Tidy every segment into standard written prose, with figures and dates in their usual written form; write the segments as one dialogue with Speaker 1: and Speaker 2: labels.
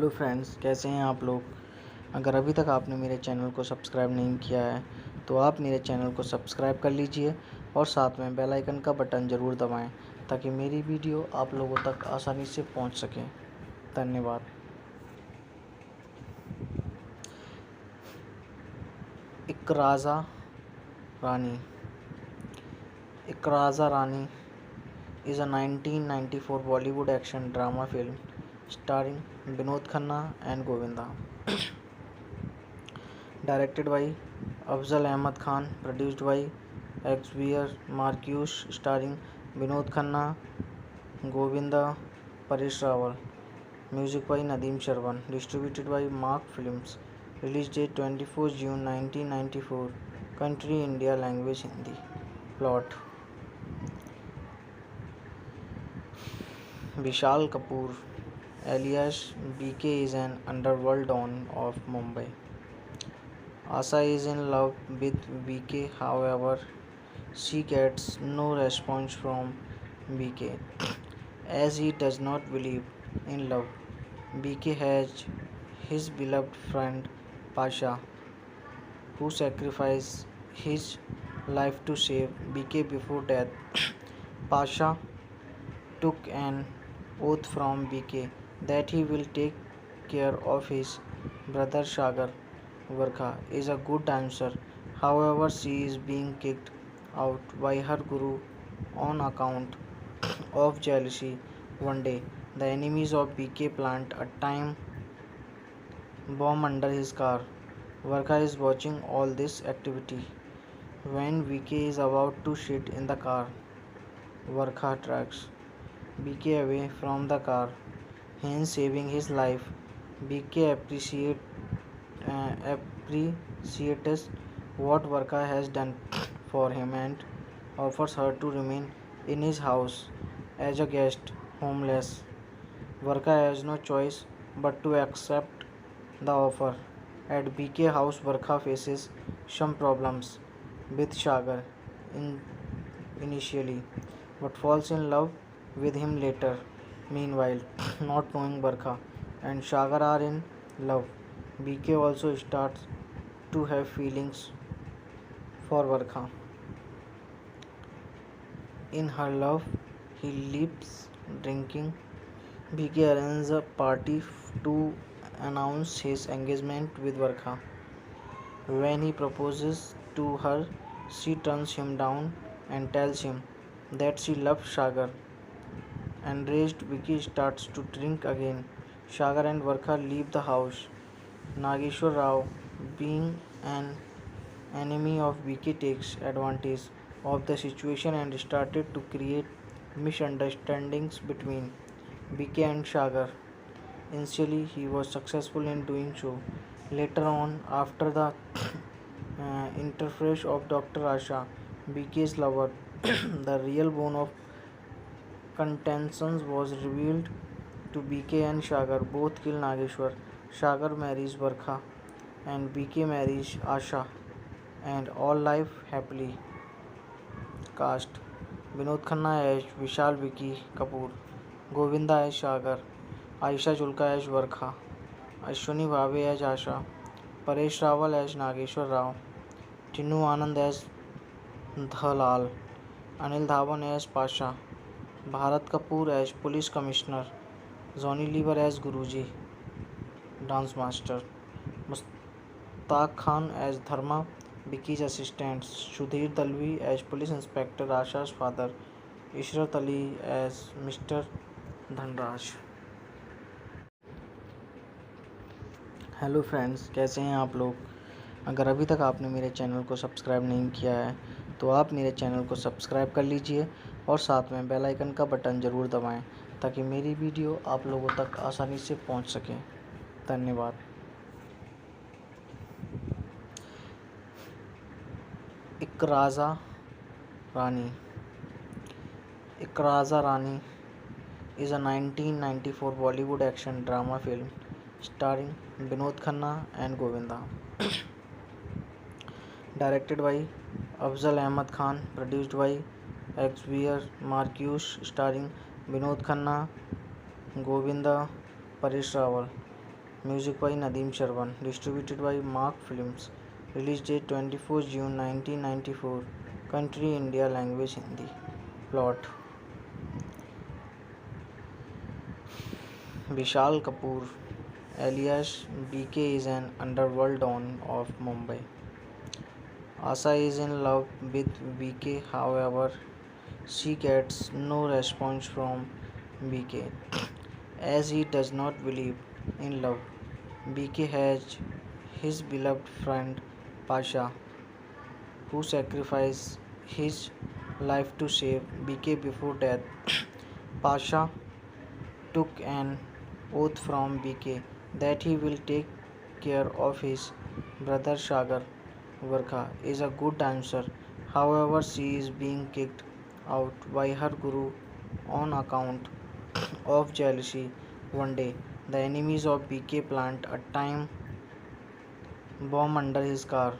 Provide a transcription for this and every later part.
Speaker 1: Hello friends, कैसे हैं आप लोग। अगर अभी तक आपने मेरे चैनल को सब्सक्राइब नहीं किया है तो आप मेरे चैनल को सब्सक्राइब कर लीजिए और साथ में बेल आइकन का बटन ज़रूर दबाएं ताकि मेरी वीडियो आप लोगों तक आसानी से पहुंच सके। धन्यवाद। इकराज़ा रानी। इकराज़ा रानी is a 1994 Bollywood action drama film starring Vinod Khanna and Govinda. Directed by Afzal Ahmad Khan, produced by Xavier Marcus, starring Vinod Khanna, Govinda, Paresh Rawal. Music by Nadeem Sharwan. Distributed by Mark Films. Release date 24 June 1994. Country India. Language Hindi. Plot. Vishal Kapoor alias BK is an underworld don of Mumbai. Asha is in love with BK, however, she gets no response from BK as he does not believe in love. BK has his beloved friend Pasha, who sacrificed his life to save BK before death. Pasha took an oath from BK that he will take care of his brother Sagar. Varkha is a good dancer, however, she is being kicked out by her guru on account of jealousy. One day, the enemies of BK plant a time bomb under his car. Varkha is watching all this activity. When BK is about to shit in the car, Varkha tracks BK away from the car, hence saving his life. BK appreciates what Varka has done for him and offers her to remain in his house as a guest, homeless. Varka has no choice but to accept the offer. At BK house, Varka faces some problems with Sagar initially, but falls in love with him later. Meanwhile, not knowing Varka and Sagar are in love, BK also starts to have feelings for Varka. In her love, he leaves drinking. BK arranges a party to announce his engagement with Varka. When he proposes to her, she turns him down and tells him that she loves Sagar. Enraged, Vicky starts to drink again. Sagar and Varka leave the house. Nageshwar Rao, being an enemy of BK, takes advantage of the situation and started to create misunderstandings between BK and Sagar. Initially, he was successful in doing so. Later on, after the interference of Dr. Asha, BK's lover, the real bone of contention was revealed to BK and Sagar. Both kill Nageshwar. Sagar marries Varkha and BK marries Asha, and all live happily. Cast: Vinod Khanna as Vishal Vicky Kapoor, Govinda as Sagar, Aisha Julka as Varkha, Ashwini Bhave as Asha, Paresh Rawal as Nageshwar Rao, Tinnu Anand as Dhalal, Anil Dhawan as Pasha, Bharat Kapoor as Police Commissioner, Johnny Lever as Guruji, Dance Master, Mustaq Khan as Dharma, Vicky's assistant, Sudhir Dalvi as Police Inspector Asha's father, Ishrat Ali as Mr. Dhanraj. Hello friends, कैसे हैं आप लोग। अगर अभी तक आपने मेरे channel को सब्सक्राइब नहीं किया है तो आप मेरे चैनल को सब्सक्राइब कर लीजिए और साथ में बेल आइकन का बटन ज़रूर दबाएं ताकि मेरी वीडियो आप लोगों तक आसानी से पहुंच सके। धन्यवाद। इकराज़ा रानी। इकराज़ा रानी is a 1994 Bollywood action drama film starring Vinod Khanna and Govinda. Directed by Afzal Ahmad Khan, produced by Xavier Marcus, starring Vinod Khanna, Govinda, Paresh Rawal. Music by Nadeem Sharwan. Distributed by Mark Films. Release date 24 June 1994. Country India. Language Hindi. Plot: Vishal Kapoor, alias BK, is an underworld don of Mumbai. Asa is in love with BK, however, she gets no response from BK as he does not believe in love. BK has his beloved friend Pasha, who sacrificed his life to save BK before death. Pasha took an oath from BK that he will take care of his brother Sagar. Varkha is a good dancer, however, she is being kicked out by her guru on account of jealousy. One day, the enemies of BK plant a time bomb under his car.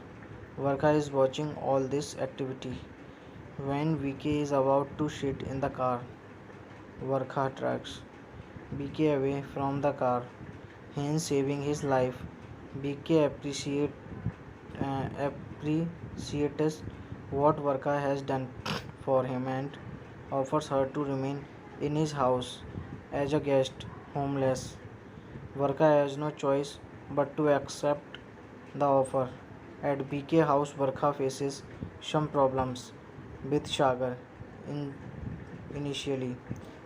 Speaker 1: Varkha is watching all this activity. When BK is about to shit in the car, Varkha tracks BK away from the car, hence saving his life. BK appreciates what Varka has done for him and offers her to remain in his house as a guest, homeless. Varka has no choice but to accept the offer. At BK house, Varka faces some problems with Sagar in initially,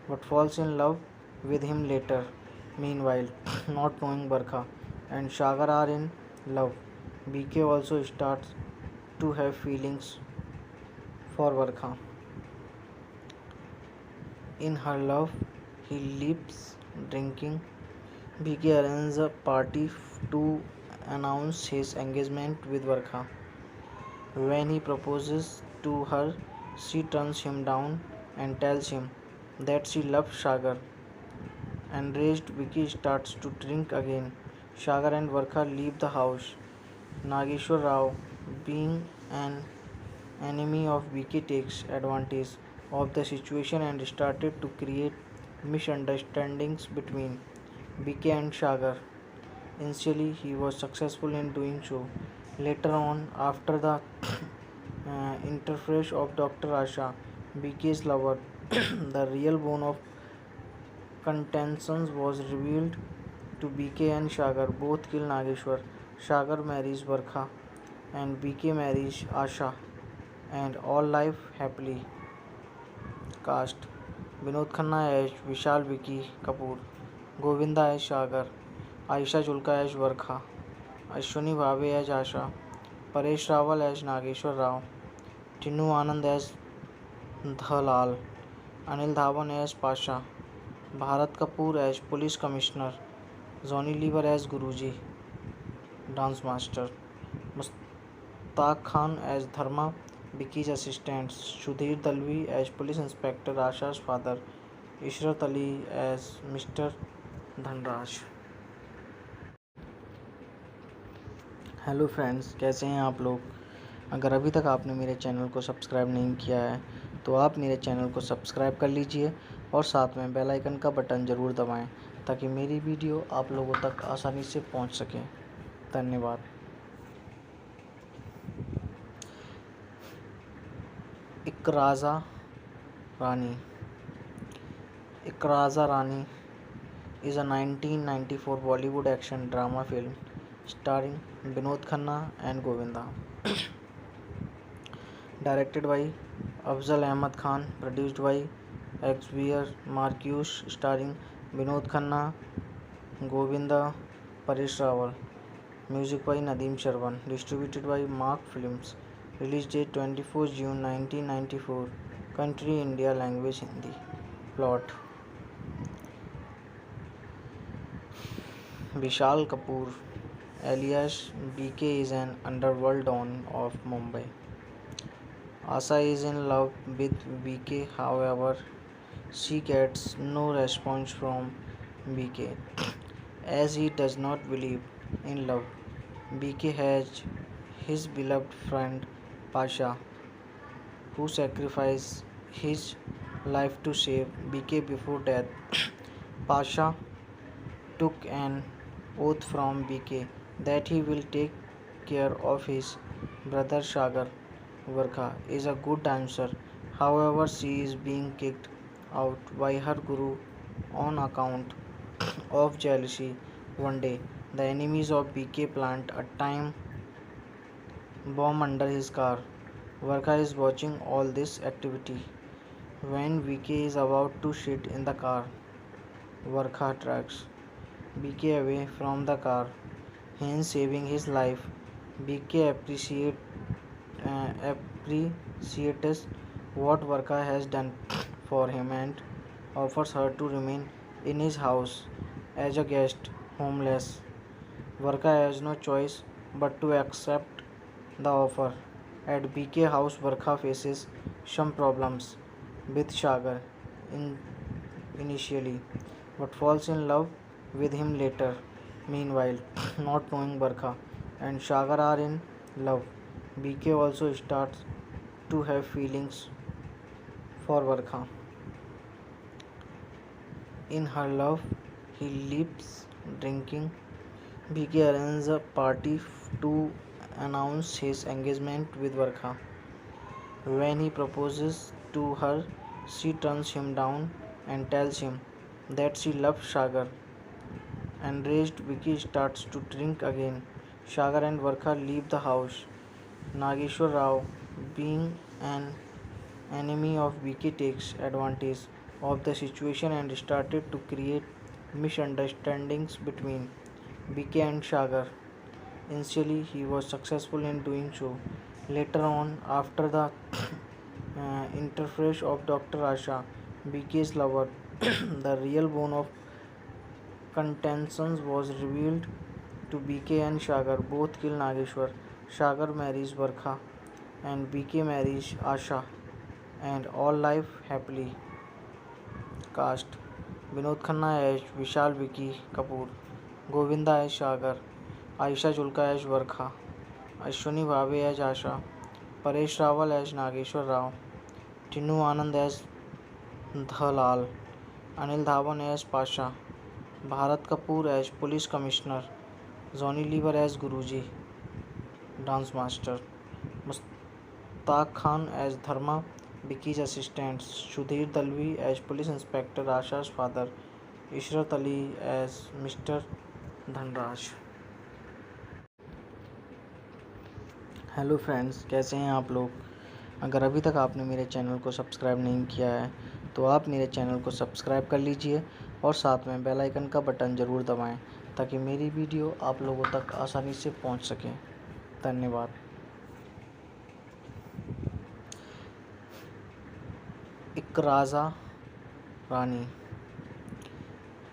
Speaker 1: but falls in love with him later. Meanwhile, not knowing Barkha and Sagar are in love, BK also starts to have feelings for Barkha. In her love, he leaves drinking. BK arranges a party to announce his engagement with Barkha. When he proposes to her, she turns him down and tells him that she loves Sagar. Enraged, Vicky starts to drink again. Sagar and Varkha leave the house. Nageshwar Rao, being an enemy of Vicky, takes advantage of the situation and started to create misunderstandings between Vicky and Sagar. Initially, he was successful in doing so. Later on, after the interference of Dr. Asha, BK's lover, the real bone of contention was revealed to BK and Sagar. Both kill Nageshwar. Sagar marries Varkha and BK marries Asha, and all live happily. Cast: Vinod Khanna as Vishal Vicky Kapoor, Govinda as Sagar, Aisha Julka as Varkha, Ashwini Bhave as Asha, Paresh Rawal as Nageshwar Rao, Tinu Anand as Dhalal, Anil Dhawan as Pasha, Bharat Kapoor as Police Commissioner, Johnny Lever as Guruji, Dance Master, Mushtaq Khan as Dharma, Vicky's assistant, Sudhir Dalvi as Police Inspector Asha's father, Ishrat Ali as Mr. Dhanraj. Hello friends, कैसे हैं आप लोग। अगर अभी तक आपने मेरे channel को सब्सक्राइब नहीं किया है तो आप मेरे चैनल को सब्सक्राइब कर लीजिए और साथ में बेल आइकन का बटन ज़रूर दबाएं ताकि मेरी वीडियो आप लोगों तक आसानी से पहुंच सके। धन्यवाद। इकराज़ा रानी। इकराज़ा रानी is a 1994 Bollywood action drama film starring Vinod Khanna and Govinda. Directed by Afzal Ahmad Khan, produced by Xavier Marcus, starring Vinod Khanna, Govinda, Paresh Rawal. Music by Nadeem Sharwan. Distributed by Mark Films. Release date 24 June 1994. Country India. Language Hindi. Plot: Vishal Kapoor, alias BK, is an underworld don of Mumbai. Asa is in love with BK, however, she gets no response from BK as he does not believe in love. BK has his beloved friend Pasha, who sacrificed his life to save BK before death. Pasha took an oath from BK that he will take care of his brother Sagar. Varkha is a good dancer. However, she is being kicked out by her guru on account of jealousy. One day, the enemies of BK plant a time bomb under his car. Varkha is watching all this activity. When VK is about to shit in the car, Varkha tracks BK away from the car, hence saving his life. BK appreciates what Varkha has done for him and offers her to remain in his house as a guest, homeless. Varka has no choice but to accept the offer. At BK house, Varka faces some problems with Sagar in initially, but falls in love with him later. Meanwhile, not knowing Varka and Sagar are in love, BK also starts to have feelings for Varka. In her love, he leaves drinking. BK arranges a party to announce his engagement with Varkha. When he proposes to her, she turns him down and tells him that she loves Sagar. Enraged, Vicky starts to drink again. Sagar and Varkha leave the house. Nageshwar Rao, being an enemy of Vicky, takes advantage of the situation and started to create misunderstandings between BK and Sagar. Initially, he was successful in doing so. Later on, after the interface of Dr. Asha, BK's lover, the real bone of contention was revealed to BK and Sagar. Both kill Nageshwar. Sagar marries Varkha and BK marries Asha, and all life happily. Cast: Vinod Khanna as Vishal Vicky Kapoor, Govinda as Sagar, Aisha Julka as Varkha, Ashwini Bhave as Asha, Paresh Rawal as Nageshwar Rao, Tinu Anand as Dhalal, Anil Dhawan as Pasha, Bharat Kapoor as Police Commissioner, Johnny Lever as Guruji, Dance Master, Mushtaq Khan as Dharma, Vicky's assistant, Sudhir Dalvi as Police Inspector Asha's father, Ishrat Ali as Mr. Dhanraj. Hello friends, कैसे हैं आप लोग। अगर अभी तक आपने मेरे channel को सब्सक्राइब नहीं किया है तो आप मेरे चैनल को सब्सक्राइब कर लीजिए और साथ में बेल आइकन का बटन ज़रूर दबाएं ताकि मेरी वीडियो आप लोगों तक आसानी से पहुंच सके। धन्यवाद। इकराज़ा रानी।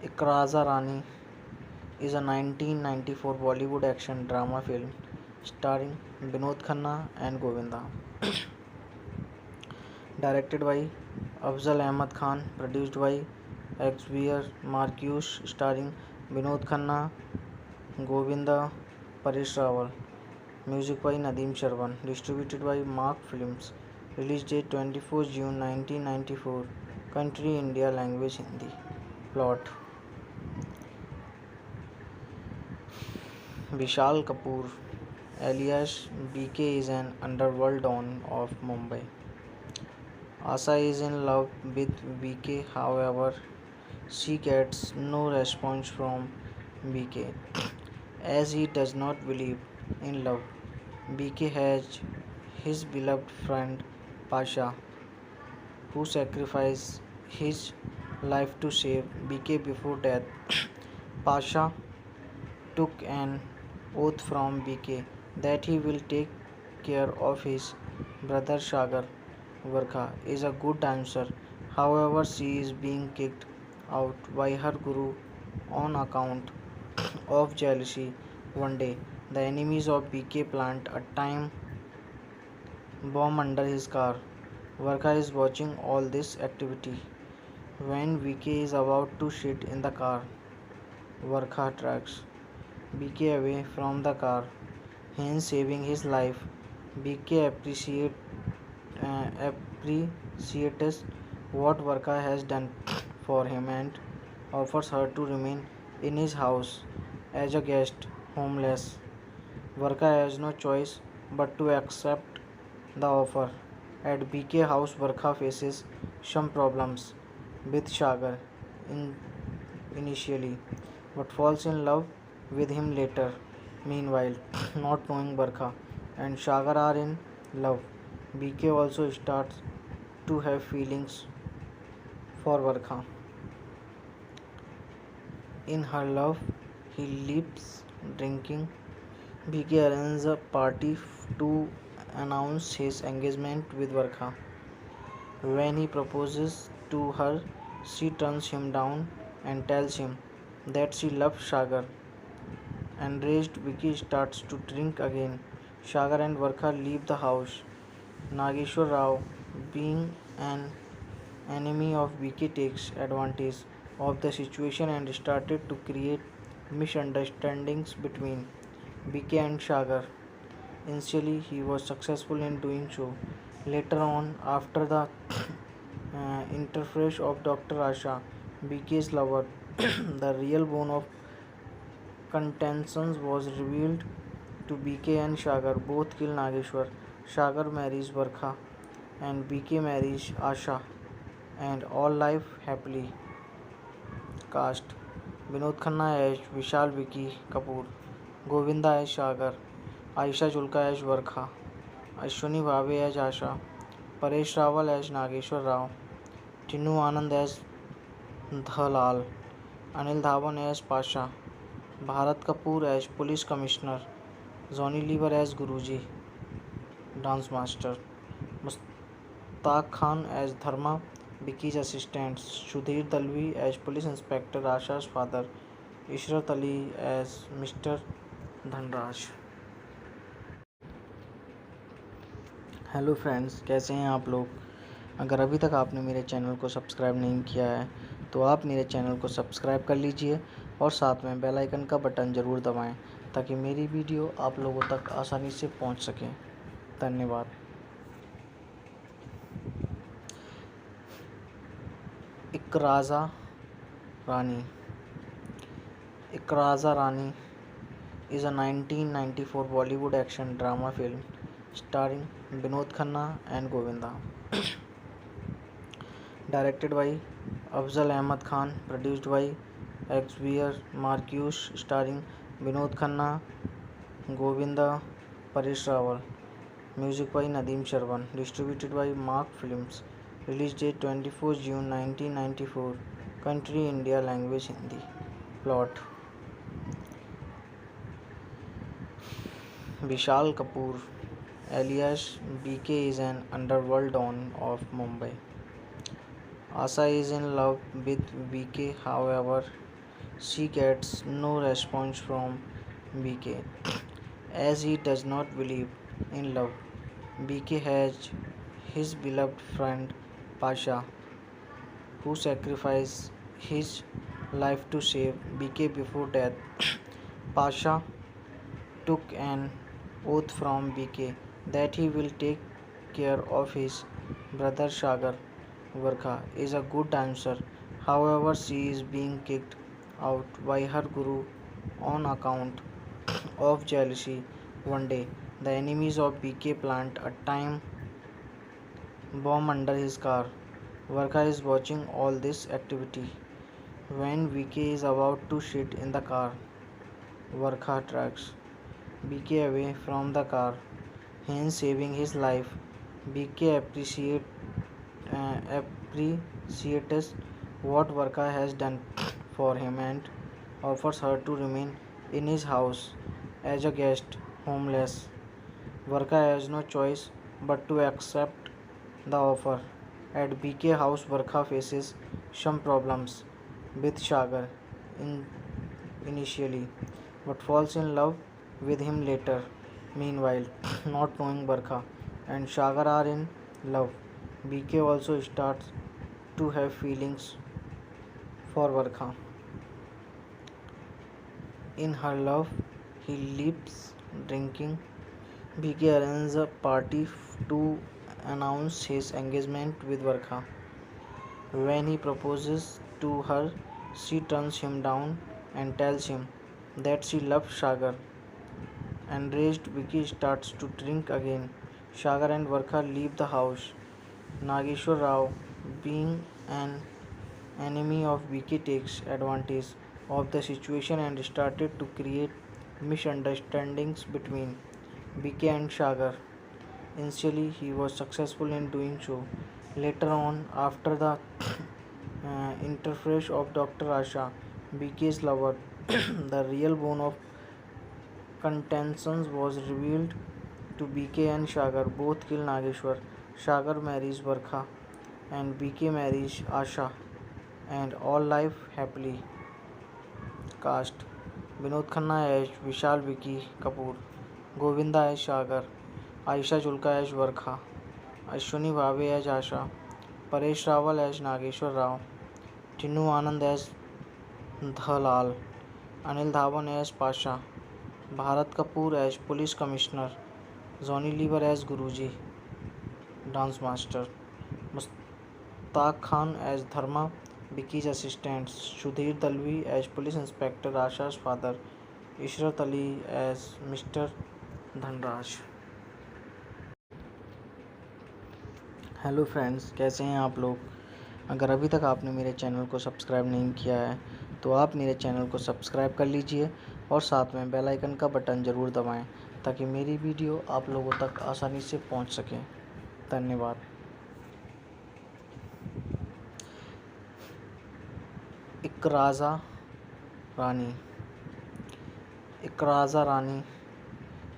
Speaker 1: इकराज़ा रानी is a 1994 Bollywood action drama film starring Vinod Khanna and Govinda. Directed by Afzal Ahmad Khan, produced by Xavier Marcus, starring Vinod Khanna, Govinda, Paresh Rawal. Music by Nadeem Sharwan. Distributed by Mark Films. Release date 24 June 1994. Country India. Language Hindi. Plot: Vishal Kapoor, alias BK, is an underworld don of Mumbai. Asa is in love with BK, however, she gets no response from BK as he does not believe in love. BK has his beloved friend Pasha, who sacrificed his life to save BK before death. Pasha took an oath from BK that he will take care of his brother Sagar. Varkha is a good dancer. However, she is being kicked out by her guru on account of jealousy. One day, the enemies of BK plant a time bomb under his car. Varkha is watching all this activity. When VK is about to shit in the car, Varkha tracks BK away from the car, hence saving his life. BK appreciates what Varka has done for him and offers her to remain in his house as a guest, homeless. Varka has no choice but to accept the offer. At BK house, Varka faces some problems with Sagar in initially, but falls in love with him later. Meanwhile, not knowing Varka and Sagar are in love, BK also starts to have feelings for Varka. In her love, he leaps drinking. BK arranges a party to announce his engagement with Varka. When he proposes to her, she turns him down and tells him that she loves Sagar. Enraged, Vicky starts to drink again. Sagar and Varka leave the house. Nageshwar Rao, being an enemy of Vicky, takes advantage of the situation and started to create misunderstandings between Vicky and Sagar. Initially, he was successful in doing so. Later on, after the interface of Dr. Asha, BK's lover, the real bone of contention was revealed to BK and Sagar. Both kill Nageshwar. Sagar marries Varkha and BK marries Asha, and all life happily. Cast: Vinod Khanna as Vishal Vicky Kapoor, Govinda as Sagar, Aisha Julka as Varkha, Ashwini Bhave as Asha, Paresh Rawal as Nageshwar Rao, Tinu Anand as Dhalal, Anil Dhawan as Pasha, Bharat Kapoor as Police Commissioner, Johnny Lever as Guruji, Dance Master, Mushtaq Khan as Dharma, Vicky's assistant, Sudhir Dalvi as Police Inspector Asha's father, Ishrat Ali as Mr. Dhanraj. Hello friends, कैसे हैं आप लोग। अगर अभी तक आपने मेरे channel को सब्सक्राइब नहीं किया है तो आप मेरे चैनल को सब्सक्राइब कर लीजिए और साथ में बेल आइकन का बटन ज़रूर दबाएं ताकि मेरी वीडियो आप लोगों तक आसानी से पहुंच सके। धन्यवाद। इकराज़ा रानी। इकराज़ा रानी is a 1994 Bollywood action drama film starring Vinod Khanna and Govinda. Directed by Afzal Ahmad Khan, produced by Xavier Marcus, starring Vinod Khanna, Govinda, Paresh Rawal. Music by Nadeem Sharwan. Distributed by Mark Films. Release date 24 June 1994. Country India. Language Hindi. Plot: Vishal Kapoor, alias BK, is an underworld don of Mumbai. Asa is in love with BK, however, she gets no response from BK as he does not believe in love. BK has his beloved friend Pasha, who sacrificed his life to save BK before death. Pasha took an oath from BK that he will take care of his brother Sagar. Varkha is a good dancer, however, she is being kicked out by her guru on account of jealousy. One day, the enemies of BK plant a time bomb under his car. Varkha is watching all this activity. When BK is about to sit in the car, Varkha drags BK away from the car, hence saving his life. BK appreciates what Varka has done for him and offers her to remain in his house as a guest, homeless. Varka has no choice but to accept the offer. At BK house, Varka faces some problems with Sagar initially, but falls in love with him later. Meanwhile, not knowing Varka and Sagar are in love, BK also starts to have feelings for Varka. In her love, he leaps drinking. BK arranges a party to announce his engagement with Varka. When he proposes to her, she turns him down and tells him that she loves Sagar. Enraged, Vicky starts to drink again. Sagar and Varkha leave the house. Nageshwar Rao, being an enemy of Vicky, takes advantage of the situation and started to create misunderstandings between Vicky and Sagar. Initially, he was successful in doing so. Later on, after the interface of Dr. Asha, Vicky's lover, the real bone of contention was revealed to BK and Sagar. Both kill Nageshwar. Sagar marries Varkha and BK marries Asha, and all life happily. Cast: Vinod Khanna as Vishal Vicky Kapoor, Govinda as Sagar, Aisha Julka as Varkha, Ashwini Bhave as Asha, Paresh Rawal as Nageshwar Rao, Tinnu Anand as Dhalal, Anil Dhawan as Pasha, Bharat Kapoor as Police Commissioner, Johnny Lever as Guruji, Dance Master, Mushtaq Khan as Dharma, Vicky's assistant, Sudhir Dalvi as Police Inspector Asha's father, Ishrat Ali as Mr. Dhanraj. Hello friends, कैसे हैं आप लोग। अगर अभी तक आपने मेरे channel को सब्सक्राइब नहीं किया है तो आप मेरे चैनल को सब्सक्राइब कर लीजिए और साथ में बेल आइकन का बटन ज़रूर दबाएं ताकि मेरी वीडियो आप लोगों तक आसानी से पहुंच सके। धन्यवाद। इकराज़ा रानी। इकराज़ा रानी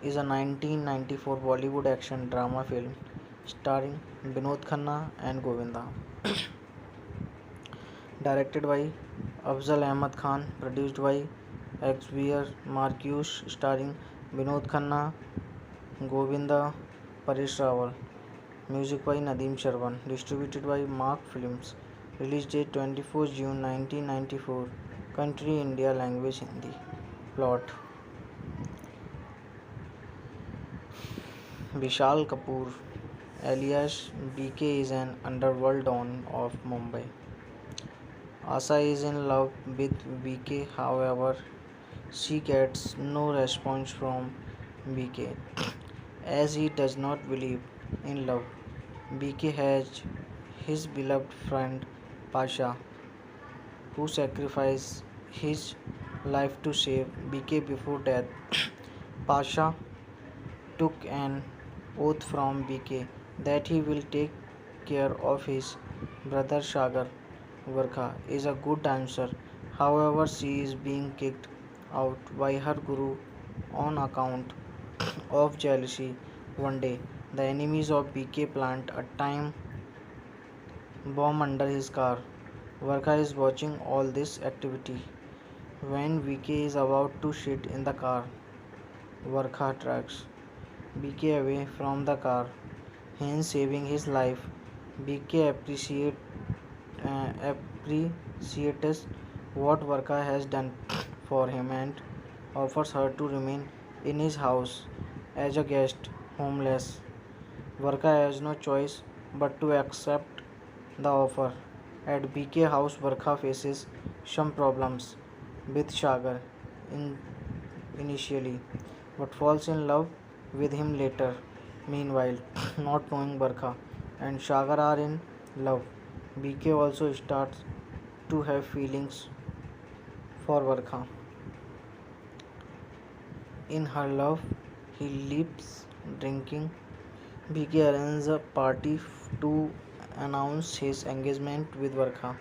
Speaker 1: is a 1994 Bollywood action drama film starring Vinod Khanna and Govinda. Directed by Afzal Ahmad Khan, produced by Xavier Marcus, starring Vinod Khanna, Govinda, Paresh Rawal. Music by Nadeem Sharwan. Distributed by Mark Films. Release date 24 June 1994. Country India. Language Hindi. Plot: Vishal Kapoor, alias BK, is an underworld don of Mumbai. Asa is in love with BK, however, she gets no response from BK as he does not believe in love. BK has his beloved friend Pasha, who sacrificed his life to save BK before death. Pasha took an oath from BK that he will take care of his brother Sagar. Varkha is a good dancer, however, she is being kicked out by her guru on account of jealousy. One day, the enemies of BK plant a time bomb under his car. Varkha is watching all this activity. When BK is about to sit in the car, Varkha tracks BK away from the car, hence saving his life. BK appreciates what Varkha has done for him and offers her to remain in his house as a guest, homeless. Varkha has no choice but to accept the offer. At BK house, Varkha faces some problems with Sagar initially, but falls in love with him later. Meanwhile, not knowing Varkha and Sagar are in love, BK also starts to have feelings for Varkha. In her love, he leaves drinking. BK arranges a party to announce his engagement with Varkha.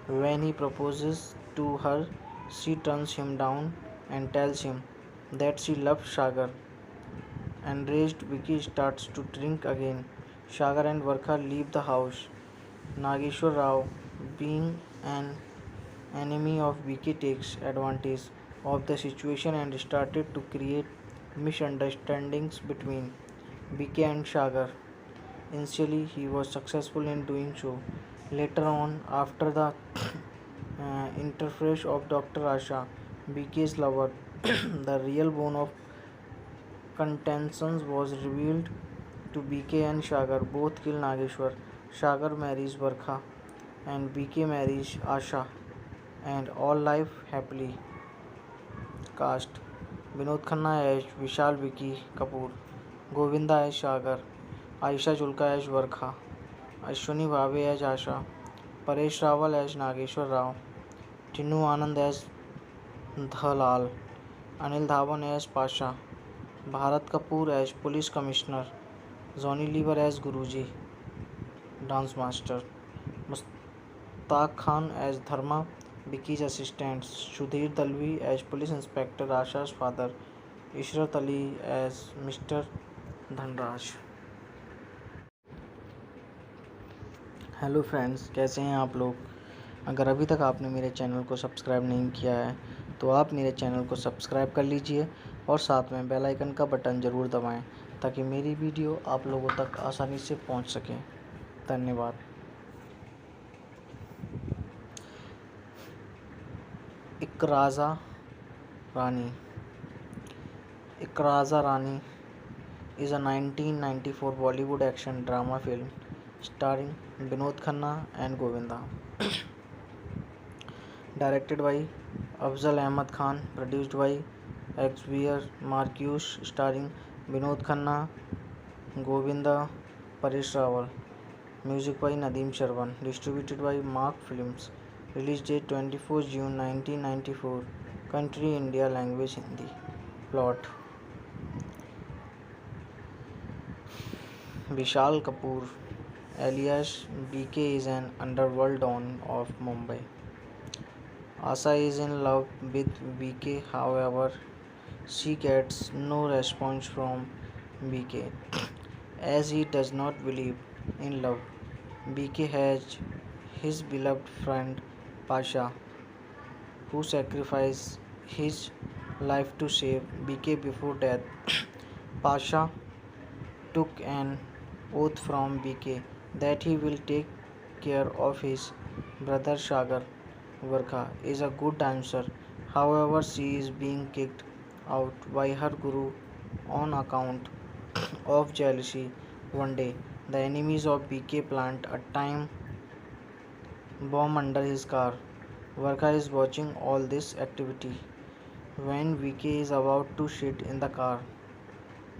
Speaker 1: When he proposes to her, she turns him down and tells him that she loves Sagar. Enraged, Vicky starts to drink again. Sagar and Varkha leave the house. Nageshwar Rao, being an enemy of Vicky, takes advantage of the situation and started to create misunderstandings between Vicky and Sagar. Initially, he was successful in doing so. Later on, after the interface of Dr. Asha, BK's lover, the real bone of contention was revealed to BK and Sagar. Both kill Nageshwar. Sagar marries Varkha and BK marries Asha, and all life happily. Cast Vinod Khanna as Vishal Vicky Kapoor, Govinda as Sagar, Ayesha Julka as Varkha, Ashwini Bhave as Asha, Paresh Rawal as Nageshwar Rao, Tinnu Anand as Dhalal, Anil Dhawan as Pasha, Bharat Kapoor as police commissioner, Johnny liver as Guruji dance master, Mushtaq Khan as Dharma wikis assistant, Sudhir Dalvi as police inspector Asha's father, Ishrat Ali as mister Dhanraj. Hello friends, कैसे हैं आप लोग। अगर अभी तक आपने मेरे channel को सब्सक्राइब नहीं किया है तो आप मेरे चैनल को सब्सक्राइब कर लीजिए और साथ में बेल आइकन का बटन ज़रूर दबाएं ताकि मेरी वीडियो आप लोगों तक आसानी से पहुंच सके। धन्यवाद। इकराज़ा रानी। इकराज़ा रानी is a 1994 Bollywood action drama film starring Vinod Khanna and Govinda. Directed by Afzal Ahmad Khan, produced by Xavier Marcus, starring Vinod Khanna, Govinda, Paresh Rawal. Music by Nadeem Sharwan. Distributed by Mark Films. Release date 24 June 1994. Country India. Language Hindi. Plot. Vishal Kapoor, alias BK, is an underworld don of Mumbai. Asha is in love with BK, however, she gets no response from BK as he does not believe in love. BK has his beloved friend Pasha, who sacrificed his life to save BK before death. Pasha took an oath from BK that he will take care of his brother Sagar. Varkha is a good dancer, however, she is being kicked out by her guru on account of jealousy. One day, the enemies of BK plant a time bomb under his car. Varkha is watching all this activity. When BK is about to sit in the car,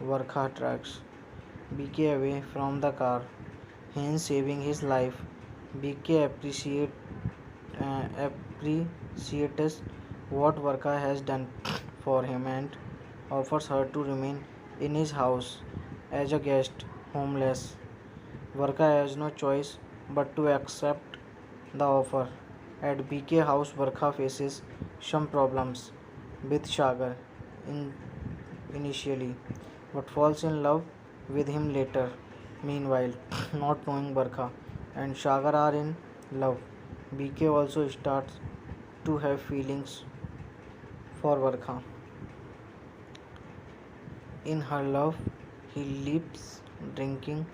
Speaker 1: Varkha drags BK away from the car, hence saving his life. BK appreciates what Varkha has done for him and offers her to remain in his house as a guest, homeless. Varkha has no choice but to accept the offer. At BK house, Varkha faces some problems with Sagar initially, but falls in love with him later. Meanwhile, not knowing Varkha and Sagar are in love, BK also starts to have feelings for Varkha. In her love, he leaves drinking.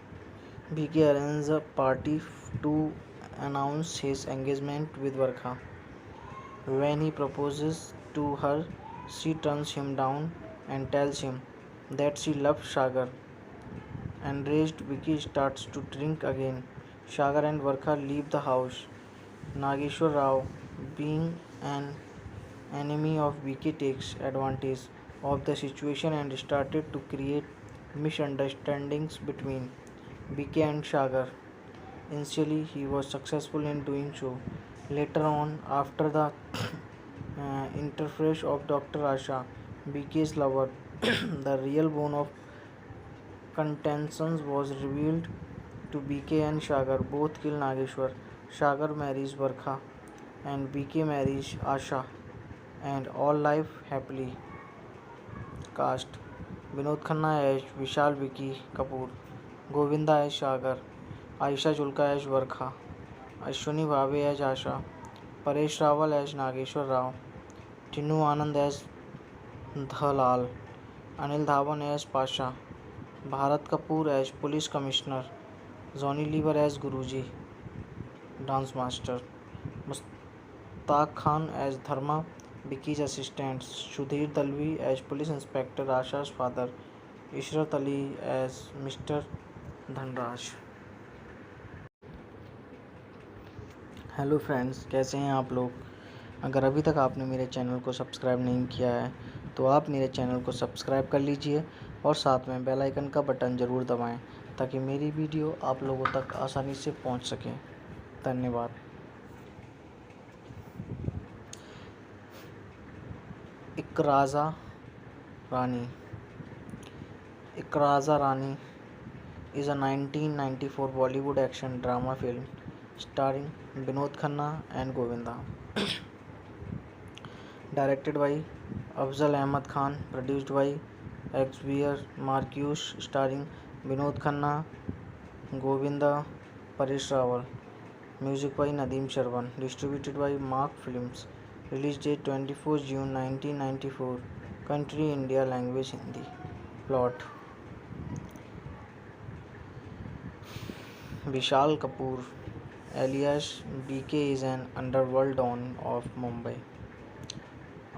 Speaker 1: BK arranges a party to announce his engagement with Varkha. When he proposes to her, she turns him down and tells him that she loves Sagar. Enraged, Vicky starts to drink again. Sagar and Varkha leave the house. Nageshwar Rao, being an enemy of Vicky, takes advantage of the situation and started to create misunderstandings between Vicky and Sagar. Initially, he was successful in doing so. Later on, after the interference of Dr. Asha, BK's lover, the real bone of contention was revealed to BK and Sagar. Both kill Nageshwar. Sagar marries Varkha and BK marries Asha, and all live happily. Cast Vinod Khanna as Vishal Vicky Kapoor, Govinda as Sagar, Aisha Julka as Varkha, Ashwini Bhave as Asha, Paresh Rawal as Nageshwar Rao, Tinnu Anand as Dhalal, Anil Dhawan as Pasha, Bharat Kapoor as Police Commissioner, Johnny Lever as Guruji, Dance Master, Mushtaq Khan as Dharma, Vicky's assistant, Sudhir Dalvi as Police Inspector Asha's father, Ishrat Ali as mister Dhanraj. Hello friends, कैसे हैं आप लोग। अगर अभी तक आपने मेरे channel को सब्सक्राइब नहीं किया है तो आप मेरे चैनल को सब्सक्राइब कर लीजिए और साथ में बेल आइकन का बटन ज़रूर दबाएं ताकि मेरी वीडियो आप लोगों तक आसानी से पहुंच सके। धन्यवाद। इकराज़ा रानी। इकराज़ा रानी is a 1994 Bollywood action drama film starring Vinod Khanna and Govinda. Directed by Afzal Ahmad Khan, produced by Xavier Marcus, starring Vinod Khanna, Govinda, Paresh Rawal. Music by Nadeem Sharwan. Distributed by Mark Films. Release date 24 June 1994. Country India. Language Hindi. Plot. Vishal Kapoor, alias BK, is an underworld don of Mumbai.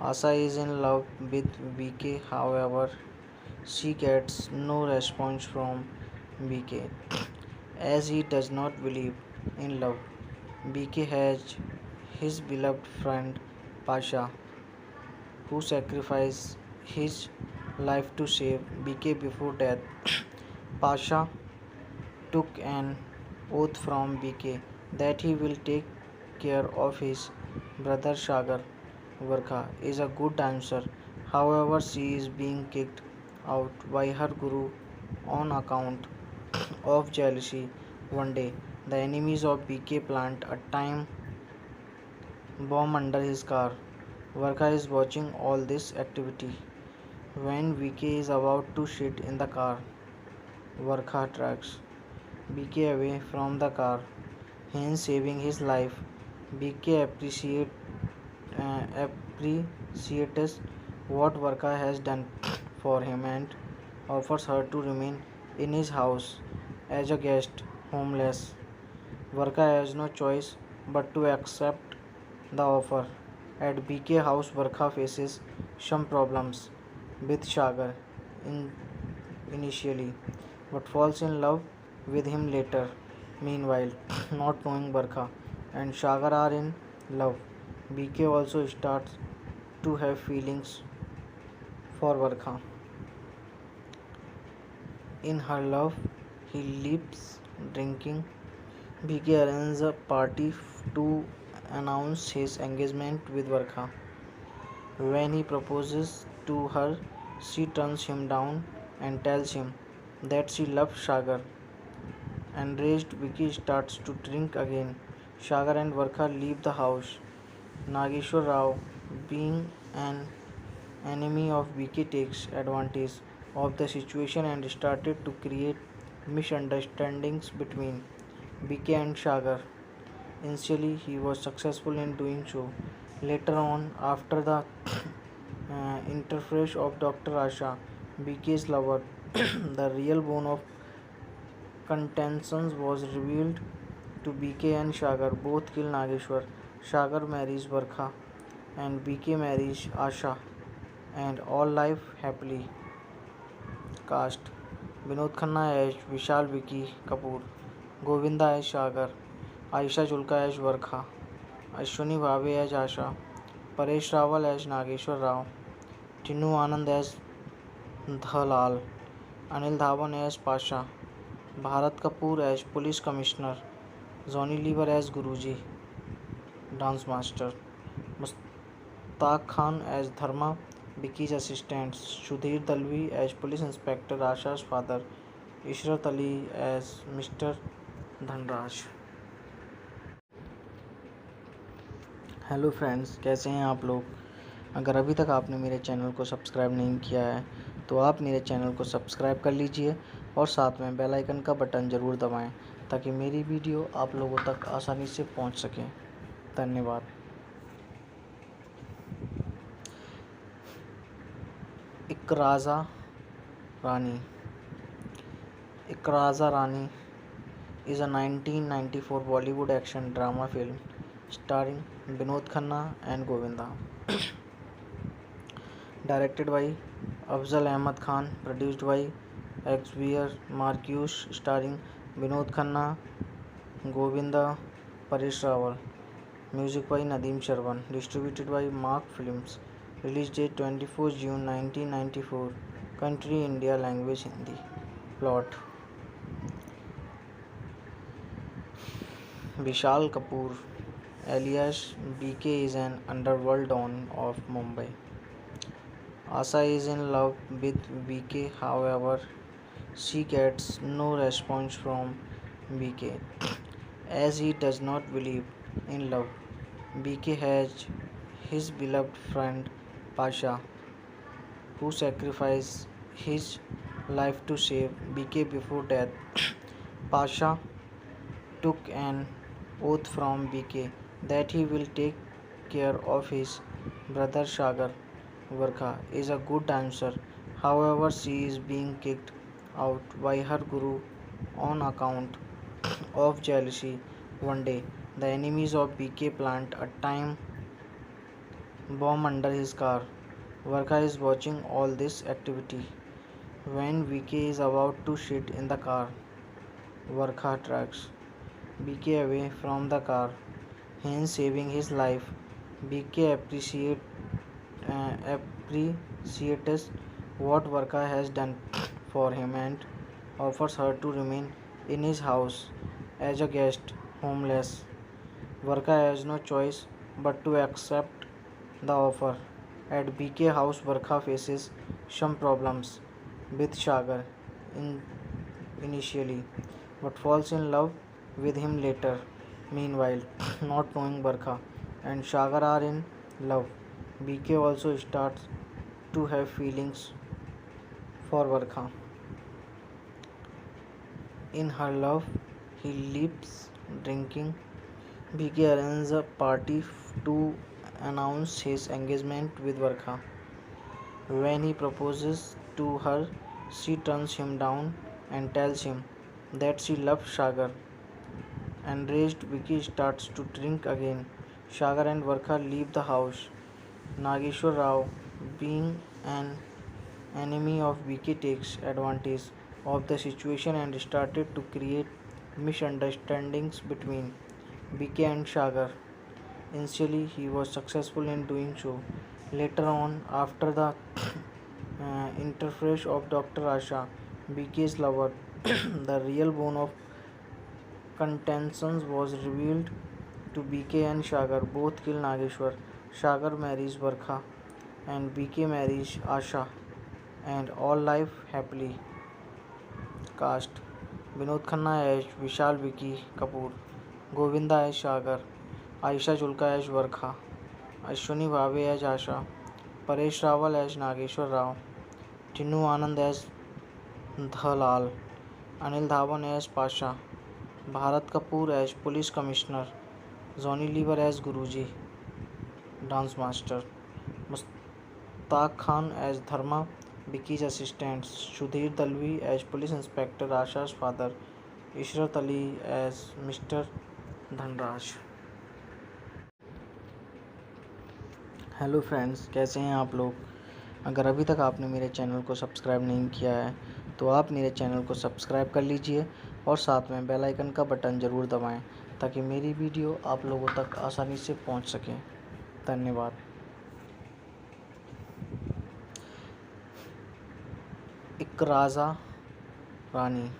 Speaker 1: Asha is in love with BK, however, she gets no response from BK as he does not believe in love. BK has his beloved friend Pasha, who sacrificed his life to save BK before death. Pasha took an oath from BK that he will take care of his brother Sagar. Varkha is a good dancer, however, she is being kicked out by her guru on account of jealousy. One day, the enemies of BK plant a time bomb under his car. Varkha is watching all this activity. When BK is about to sit in the car, Varkha drags BK away from the car, hence saving his life. BK appreciates what Varka has done for him and offers her to remain in his house as a guest, homeless. Varka has no choice but to accept the offer. At BK house, Varka faces some problems with Sagar in initially, but falls in love with him later. Meanwhile, not knowing Barkha and Sagar are in love, BK also starts to have feelings for Barkha. In her love, he leaves drinking. BK arranges a party to announce his engagement with Barkha. When he proposes to her, she turns him down and tells him that she loves Sagar. Enraged, Vicky starts to drink again. Sagar and Varkha leave the house. Nageshwar Rao, being an enemy of Vicky, takes advantage of the situation and started to create misunderstandings between Vicky and Sagar. Initially, he was successful in doing so. Later on, after the interface of Dr. Asha, BK's lover, the real bone of contention was revealed to BK and Sagar. Both kill Nageshwar. Sagar marries Varkha and BK marries Asha, and all live happily. Cast: Vinod Khanna as Vishal Vicky Kapoor, Govinda as Sagar, Aisha Julka as Varkha, Ashwini Bhave as Asha, Paresh Rawal as Nageshwar Rao, Tinu Anand as Dhalal, Anil Dhawan as Pasha, Bharat Kapoor as Police Commissioner, Johnny Lever as Guruji, Dance Master, Mushtaq Khan as Dharma, Vicky's assistant, Sudhir Dalvi as Police Inspector Asha's father, Ishrat Ali as Mr. Dhanraj. Hello friends, कैसे हैं आप लोग। अगर अभी तक आपने मेरे channel को सब्सक्राइब नहीं किया है तो आप मेरे चैनल को सब्सक्राइब कर लीजिए और साथ में बेल आइकन का बटन ज़रूर दबाएं ताकि मेरी वीडियो आप लोगों तक आसानी से पहुंच सके। धन्यवाद। इकराज़ा रानी। इकराज़ा रानी is a 1994 Bollywood action drama film starring Vinod Khanna and Govinda. Directed by Afzal Ahmad Khan, produced by Xavier Marcus, starring Vinod Khanna, Govinda, Paresh Rawal. Music by Nadeem Sharwan. Distributed by Mark Films. Release date 24 June 1994. Country India. Language Hindi. Plot: Vishal Kapoor, alias BK, is an underworld don of Mumbai. Asa is in love with BK, however, she gets no response from BK as he does not believe in love. BK has his beloved friend Pasha, who sacrificed his life to save BK before death. Pasha took an oath from BK that he will take care of his brother Sagar. Varkha is a good dancer, however, she is being kicked out by her guru on account of jealousy. One day, the enemies of BK plant a time bomb under his car. Varkha is watching all this activity. When BK is about to shit in the car, Varkha tracks BK away from the car, hence saving his life. BK appreciates what Varka has done for him and offers her to remain in his house as a guest, homeless. Varka has no choice but to accept the offer. At BK house, Varka faces some problems with Sagar in initially, but falls in love with him later. Meanwhile, not knowing Barkha and Sagar are in love, BK also starts to have feelings for Barkha. In her love, he leaves drinking. BK arranges a party to announce his engagement with Barkha. When he proposes to her, she turns him down and tells him that she loves Sagar. Enraged, Vicky starts to drink again. Sagar and Varkha leave the house. Nageshwar Rao, being an enemy of Vicky, takes advantage of the situation and started to create misunderstandings between Vicky and Sagar. Initially, he was successful in doing so. Later on, after the interface of Dr. Asha, Vicky's lover, the real bone of contention was revealed to BK and Sagar. Both kill Nageshwar. Sagar marries Varkha and BK marries Asha, and all life happily. Cast: Vinod Khanna as Vishal Vicky Kapoor, Govinda as Sagar, Aisha Julka as Varkha, Ashwini Bhave as Asha, Paresh Rawal as Nageshwar Rao, Tinnu Anand as Dhalal, Anil Dhawan as Pasha, Bharat Kapoor as Police Commissioner, Johnny Lever as Guruji, Dance Master, Mushtaq Khan as Dharma, Vicky's assistant, Sudhir Dalvi as Police Inspector Asha's father, Ishrat Ali as Mr. Dhanraj. Hello friends, कैसे हैं आप लोग। अगर अभी तक आपने मेरे channel को सब्सक्राइब नहीं किया है तो आप मेरे चैनल को सब्सक्राइब कर लीजिए और साथ में बेल आइकन का बटन ज़रूर दबाएं ताकि मेरी वीडियो आप लोगों तक आसानी से पहुंच सके। धन्यवाद। इकराज़ा रानी।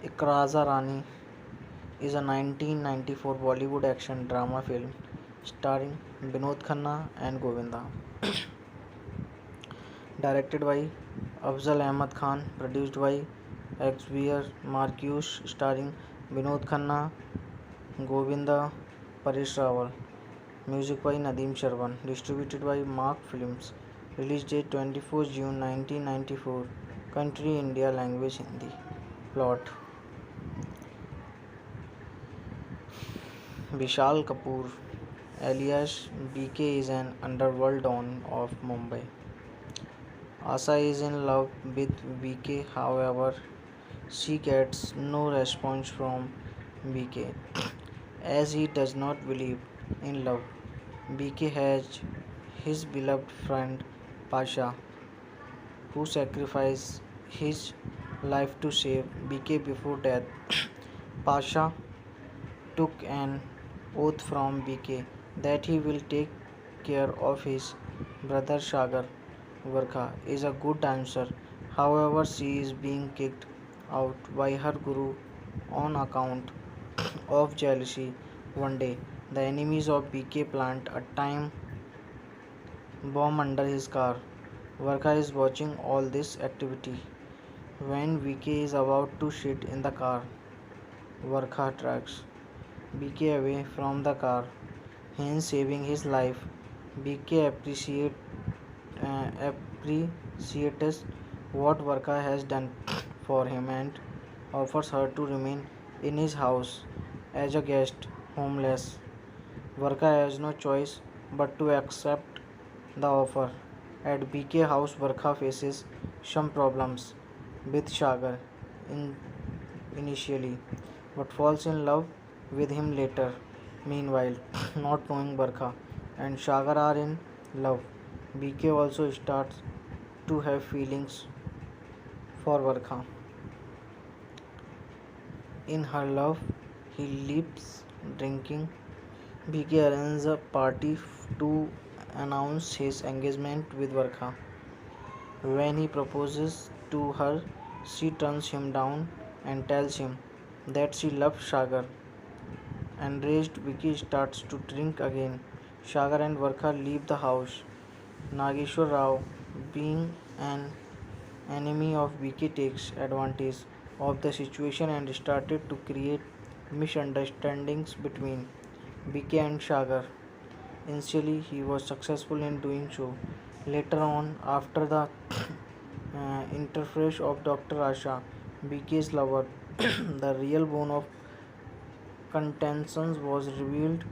Speaker 1: इकराज़ा रानी is a 1994 Bollywood action drama film starring Vinod Khanna and Govinda. Directed by Afzal Ahmad Khan, produced by Xavier Marcus, starring Vinod Khanna, Govinda, Paresh Rawal. Music by Nadeem Sharwan. Distributed by Mark Films. Release date 24 June 1994. Country India. Language Hindi. Plot: Vishal Kapoor, alias BK, is an underworld don of Mumbai. Asa is in love with BK, however, she gets no response from BK as he does not believe in love. BK has his beloved friend Pasha, who sacrificed his life to save BK before death. Pasha took an oath from BK that he will take care of his brother Sagar. Varkha is a good dancer. However, she is being kicked out by her guru on account of jealousy. One day, the enemies of BK plant a time bomb under his car. Varkha is watching all this activity. When VK is about to shit in the car, Varkha tracks BK away from the car, hence saving his life. BK appreciates what Varkha has done for him and offers her to remain in his house as a guest, homeless. Varkha has no choice but to accept the offer. At BK house, Varkha faces some problems with Sagar in initially, but falls in love with him later. Meanwhile, not knowing Barkha and Sagar are in love, BK also starts to have feelings for Barkha. In her love, he leaves drinking. BK arranges a party to announce his engagement with Barkha. When he proposes to her, she turns him down and tells him that she loves Sagar. Enraged, Vicky starts to drink again. Sagar and Varkha leave the house. Nageshwar Rao, being an enemy of Vicky, takes advantage of the situation and started to create misunderstandings between Vicky and Sagar. Initially, he was successful in doing so. Later on, after the interface of Dr. Asha, BK's lover, the real bone of contention was revealed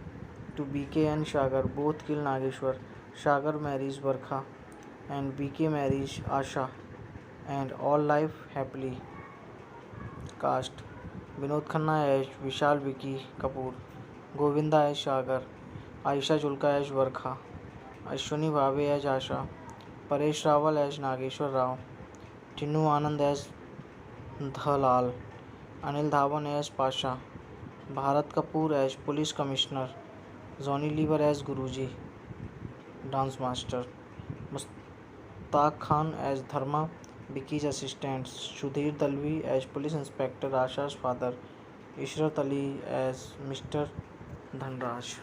Speaker 1: to BK and Sagar. Both kill Nageshwar. Sagar marries Varkha and BK marries Asha and all life happily. Cast Vinod Khanna as Vishal Vicky Kapoor, Govinda as Sagar, Aisha Julka as Varkha, Ashwini Bhave as Asha, Paresh Rawal as Nageshwar Rao, Tinnu Anand as Dhalal, Anil Dhawan as Pasha, Bharat Kapoor as Police Commissioner, Johnny Lever as Guruji, Dance Master, Mushtaq Khan as Dharma, Vicky's assistant, Sudhir Dalvi as Police Inspector Asha's father, Ishrat Ali as Mr. Dhanraj.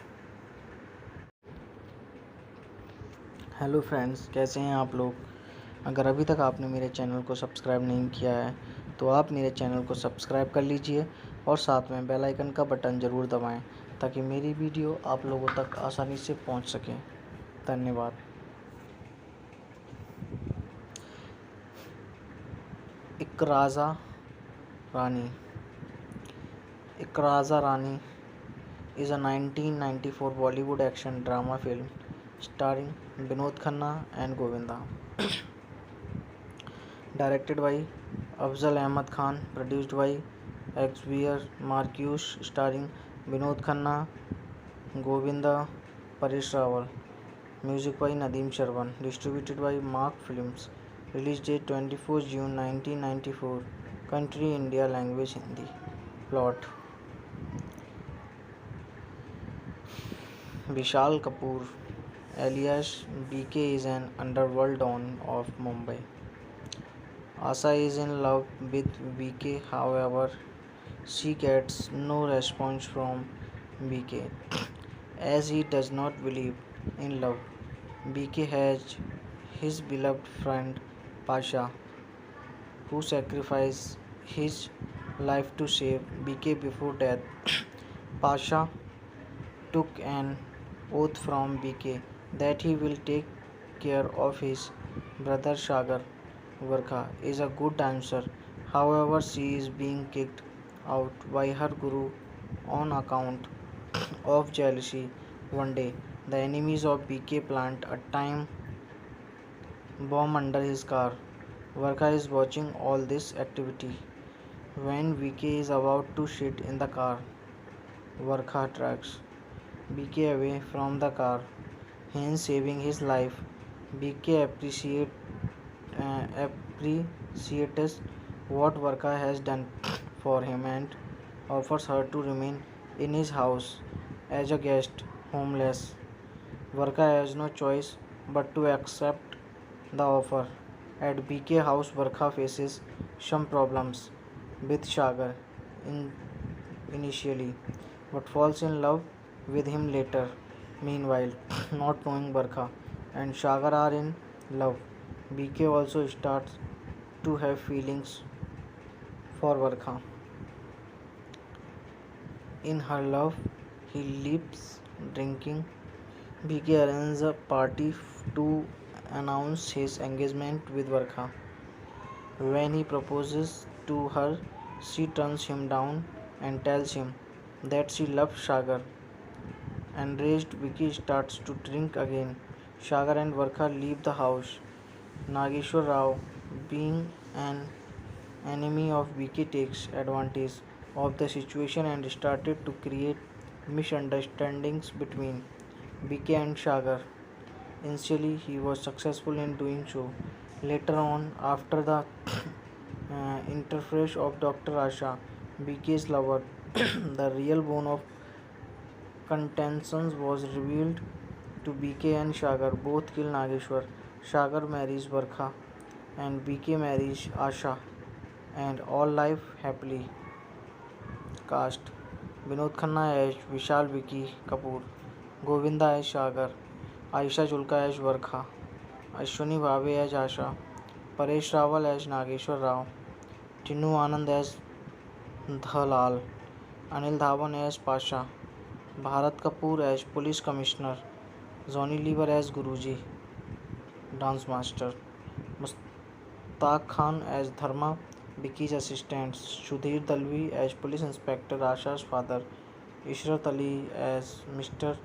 Speaker 1: Hello friends, कैसे हैं आप लोग। अगर अभी तक आपने मेरे channel को सब्सक्राइब नहीं किया है तो आप मेरे चैनल को सब्सक्राइब कर लीजिए और साथ में बेल आइकन का बटन ज़रूर दबाएं ताकि मेरी वीडियो आप लोगों तक आसानी से पहुंच सके। धन्यवाद। इकराज़ा रानी। इकराज़ा रानी is a 1994 Bollywood action drama film starring Vinod Khanna and Govinda. Directed by Afzal Ahmad Khan, produced by Xavier Marcus, starring Vinod Khanna, Govinda, Paresh Rawal. Music by Nadeem Sharwan. Distributed by Mark Films. Release date 24 June 1994. Country India. Language Hindi. Plot. Vishal Kapoor, alias BK, is an underworld don of Mumbai. Asa is in love with BK, however, she gets no response from BK as he does not believe in love. BK has his beloved friend Pasha, who sacrificed his life to save BK before death. Pasha took an oath from BK that he will take care of his brother Sagar. Varkha is a good dancer. However, she is being kicked out by her guru on account of jealousy. One day, the enemies of BK plant a time bomb under his car. Varkha is watching all this activity. When VK is about to shit in the car, Varkha tracks BK away from the car, hence saving his life. BK appreciates what Varkha has done for him and offers her to remain in his house as a guest, homeless. Varka has no choice but to accept the offer. At BK house, Varka faces some problems with Sagar in initially, but falls in love with him later. Meanwhile, not knowing Barkha and Sagar are in love, BK also starts to have feelings for Barkha. In her love, he leaves drinking. BK arranges a party to announce his engagement with Barkha. When he proposes to her, she turns him down and tells him that she loves Sagar. Enraged, Vicky starts to drink again. Sagar and Varkha leave the house. Nageshwar Rao, being an enemy of Vicky, takes advantage of the situation and started to create misunderstandings between Vicky and Sagar. Initially, he was successful in doing so. Later on, after the interface of Dr. Asha, Vicky's lover, the real bone of contentions was revealed to BK and Sagar. Both kill Nageshwar. Sagar marries Varkha and BK marries Asha and all life happily. Cast Vinod Khanna as Vishal Vicky Kapoor, Govinda as Sagar, Aisha Julka as Varkha, Ashwini Bhave as Asha, Paresh Rawal as Nageshwar Rao, Tinu Anand as Dhalal, Anil Dhawan as Pasha, Bharat Kapoor as Police Commissioner, Johnny Lever as Guruji, Dance Master, Mushtaq Khan as Dharma, Vicky's assistant, Sudhir Dalvi as Police Inspector Asha's father, Ishrat Ali as Mr.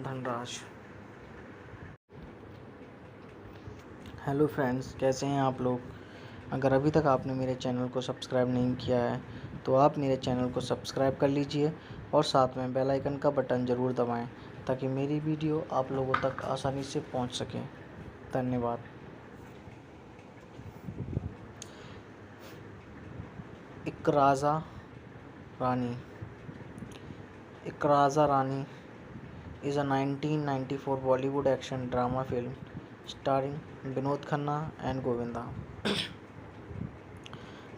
Speaker 1: Dhanraj. Hello friends, कैसे हैं आप लोग। अगर अभी तक आपने मेरे channel को सब्सक्राइब नहीं किया है तो आप मेरे चैनल को सब्सक्राइब कर लीजिए और साथ में बेल आइकन का बटन ज़रूर दबाएं ताकि मेरी वीडियो आप लोगों तक आसानी से पहुंच सके। धन्यवाद। इकराज़ा रानी। इकराज़ा रानी is a 1994 Bollywood action drama film starring Vinod Khanna and Govinda.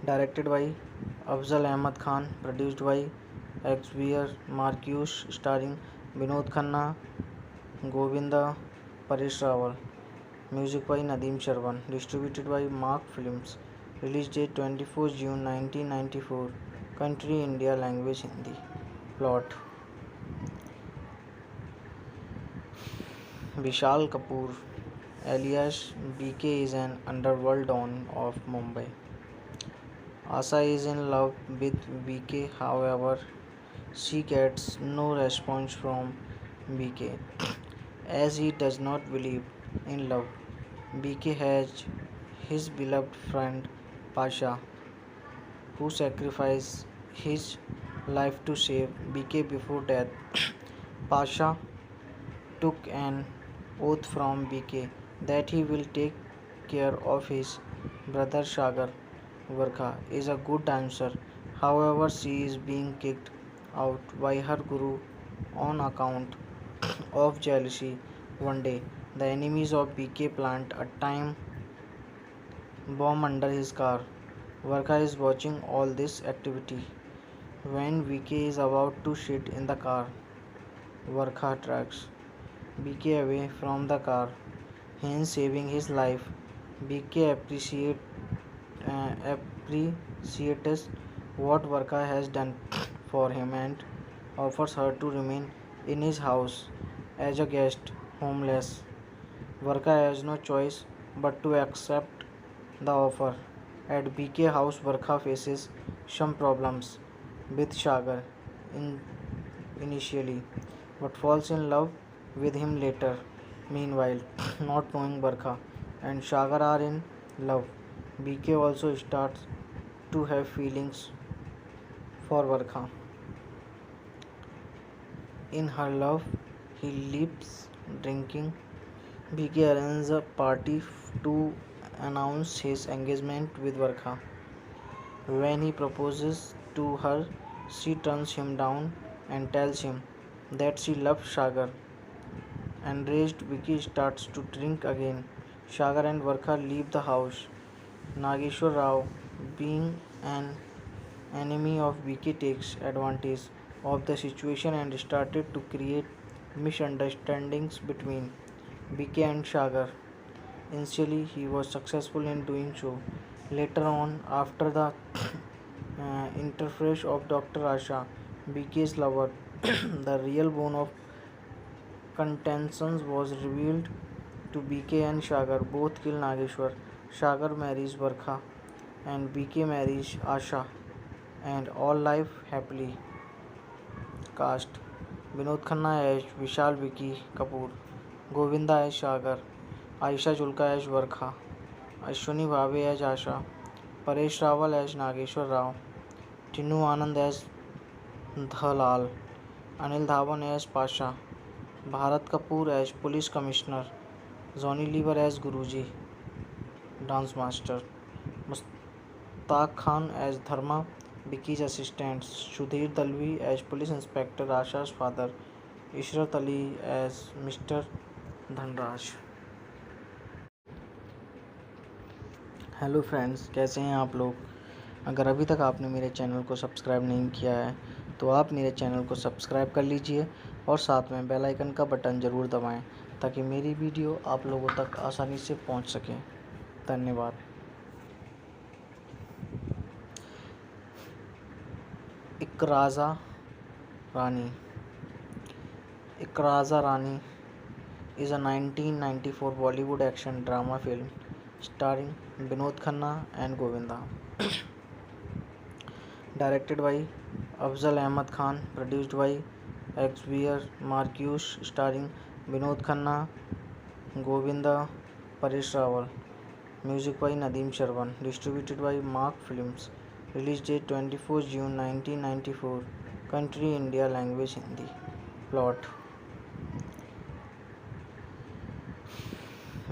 Speaker 1: Directed by Afzal Ahmad Khan, produced by Xavier Marcus, starring Vinod Khanna, Govinda, Paresh Rawal. Music by Nadeem Sharwan. Distributed by Mark Films. Release date 24 June 1994. Country India. Language Hindi. Plot. Vishal Kapoor, alias BK, is an underworld don of Mumbai. Asa is in love with BK, however, she gets no response from BK as he does not believe in love. BK has his beloved friend Pasha, who sacrificed his life to save BK before death. Pasha took an oath from BK that he will take care of his brother Sagar. Varkha is a good dancer, however, she is being kicked out by her guru on account of jealousy. One day, the enemies of BK plant a time bomb under his car. Varkha is watching all this activity. When VK is about to shit in the car, Varkha tracks BK away from the car, hence saving his life. BK appreciates what Varkha has done for him and offers her to remain in his house as a guest, homeless. Varkha has no choice but to accept the offer. At BK house, Varkha faces some problems with Sagar initially, but falls in love with him later. Meanwhile, not knowing Varkha and Sagar are in love, BK also starts to have feelings for Varkha. In her love, he leaves drinking. BK arranges a party to announce his engagement with Varkha. When he proposes to her, she turns him down and tells him that she loves Sagar. Enraged, Vicky starts to drink again. Sagar and Varkha leave the house. Nageshwar Rao, being an enemy of Vicky, takes advantage of the situation and started to create misunderstandings between Vicky and Sagar. Initially, he was successful in doing so. Later on, after the interface of Dr. Asha, Vicky's lover, the real bone of contention was revealed to BK and Sagar. Both kill Nageshwar. Sagar marries Varkha and BK marries Asha, and all live happily. Cast: Vinod Khanna as Vishal Vicky Kapoor, Govinda as Sagar, Aisha Julka as Varkha, Ashwini Bhave as Asha, Paresh Rawal as Nageshwar Rao, Tinu Anand as Dhalal, Anil Dhawan as Pasha, Bharat Kapoor as Police Commissioner, Johnny Lever as Guruji, Dance Master, Mushtaq Khan as Dharma, Vicky's assistant, Sudhir Dalvi as Police Inspector Asha's father, Ishrat Ali as Mr. Dhanraj. Hello friends, कैसे हैं आप लोग। अगर अभी तक आपने मेरे channel को सब्सक्राइब नहीं किया है तो आप मेरे चैनल को सब्सक्राइब कर लीजिए और साथ में बेल आइकन का बटन ज़रूर दबाएं ताकि मेरी वीडियो आप लोगों तक आसानी से पहुंच सके। धन्यवाद। इकराज़ा रानी। इकराज़ा रानी is a 1994 Bollywood action drama film starring Vinod Khanna and Govinda. Directed by Afzal Ahmad Khan, produced by Xavier Marcus, starring Vinod Khanna, Govinda, Paresh Rawal. Music by Nadeem Sharwan. Distributed by Mark Films. Release date 24 June 1994. Country India. Language Hindi. Plot: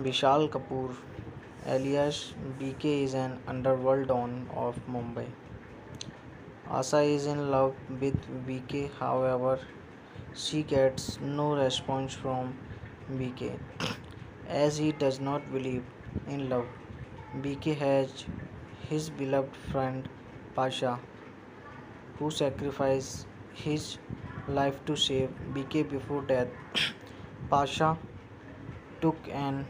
Speaker 1: Vishal Kapoor, alias BK, is an underworld don of Mumbai. Asa is in love with BK, however, she gets no response from BK as he does not believe in love. BK has his beloved friend Pasha, who sacrificed his life to save BK before death. Pasha took an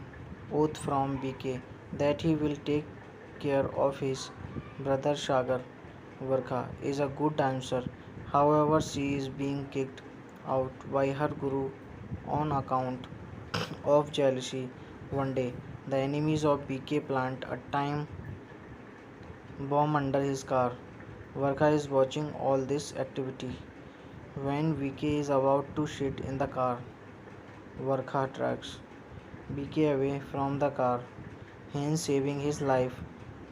Speaker 1: oath from BK that he will take care of his brother Sagar. Varkha is a good dancer, however, she is being kicked out by her guru on account of jealousy. One day, the enemies of BK plant a time bomb under his car. Varkha is watching all this activity. When BK is about to sit in the car, Varkha drags BK away from the car, hence saving his life.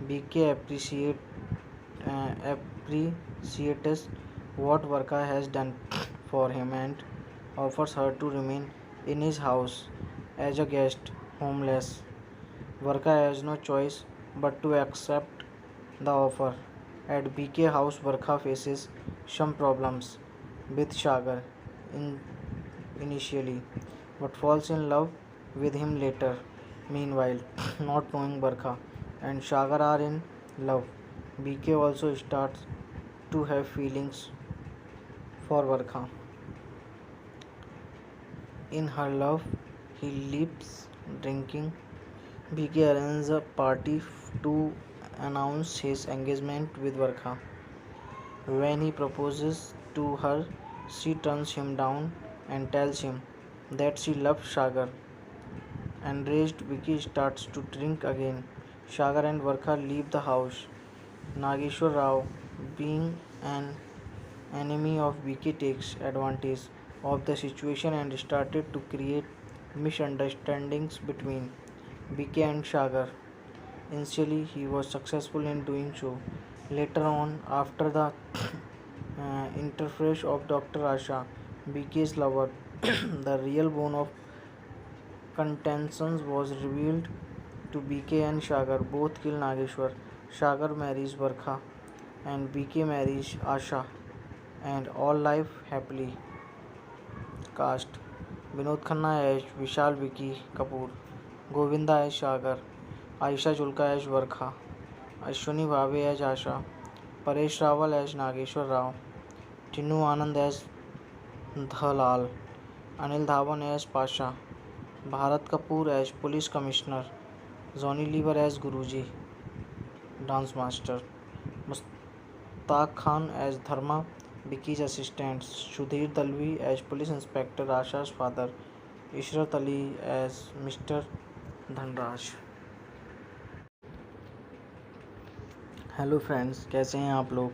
Speaker 1: BK appreciates what Varkha has done for him and offers her to remain in his house as a guest, homeless. Varkha has no choice but to accept the offer. At BK house, Varkha faces some problems with Sagar initially, but falls in love with him later. Meanwhile, not knowing Varkha and Sagar are in love, BK also starts to have feelings for Varkha. In her love, he leaves drinking. BK arranges a party to announce his engagement with Varkha. When he proposes to her, she turns him down and tells him that she loves Sagar. Enraged, Vicky starts to drink again. Sagar and Varkha leave the house. Nageshwar Rao, being an enemy of Vicky, takes advantage of the situation and started to create misunderstandings between Vicky and Sagar. Initially, he was successful in doing so. Later on, after the interface of Dr. Asha, BK's lover, the real bone of contention was revealed to BK and Sagar. Both kill Nageshwar. Sagar marries Varkha and BK marries Asha, and all live happily. Cast: Vinod Khanna as Vishal Vicky Kapoor, Govinda as Sagar, Ayesha Julka as Varkha, Ashwini Bhave as Asha, Paresh Rawal as Nageshwar Rao, Chinnu Anand as Dhalal, Anil Dhawan as Pasha, Bharat Kapoor as police commissioner, Johnny liver as Guruji dance master, Mushtaq Khan as Dharma, wikis assistant, Sudhir Dalvi as police inspector Asha's father, Ishrat Ali as mister Dhanraj. Hello friends, कैसे हैं आप लोग।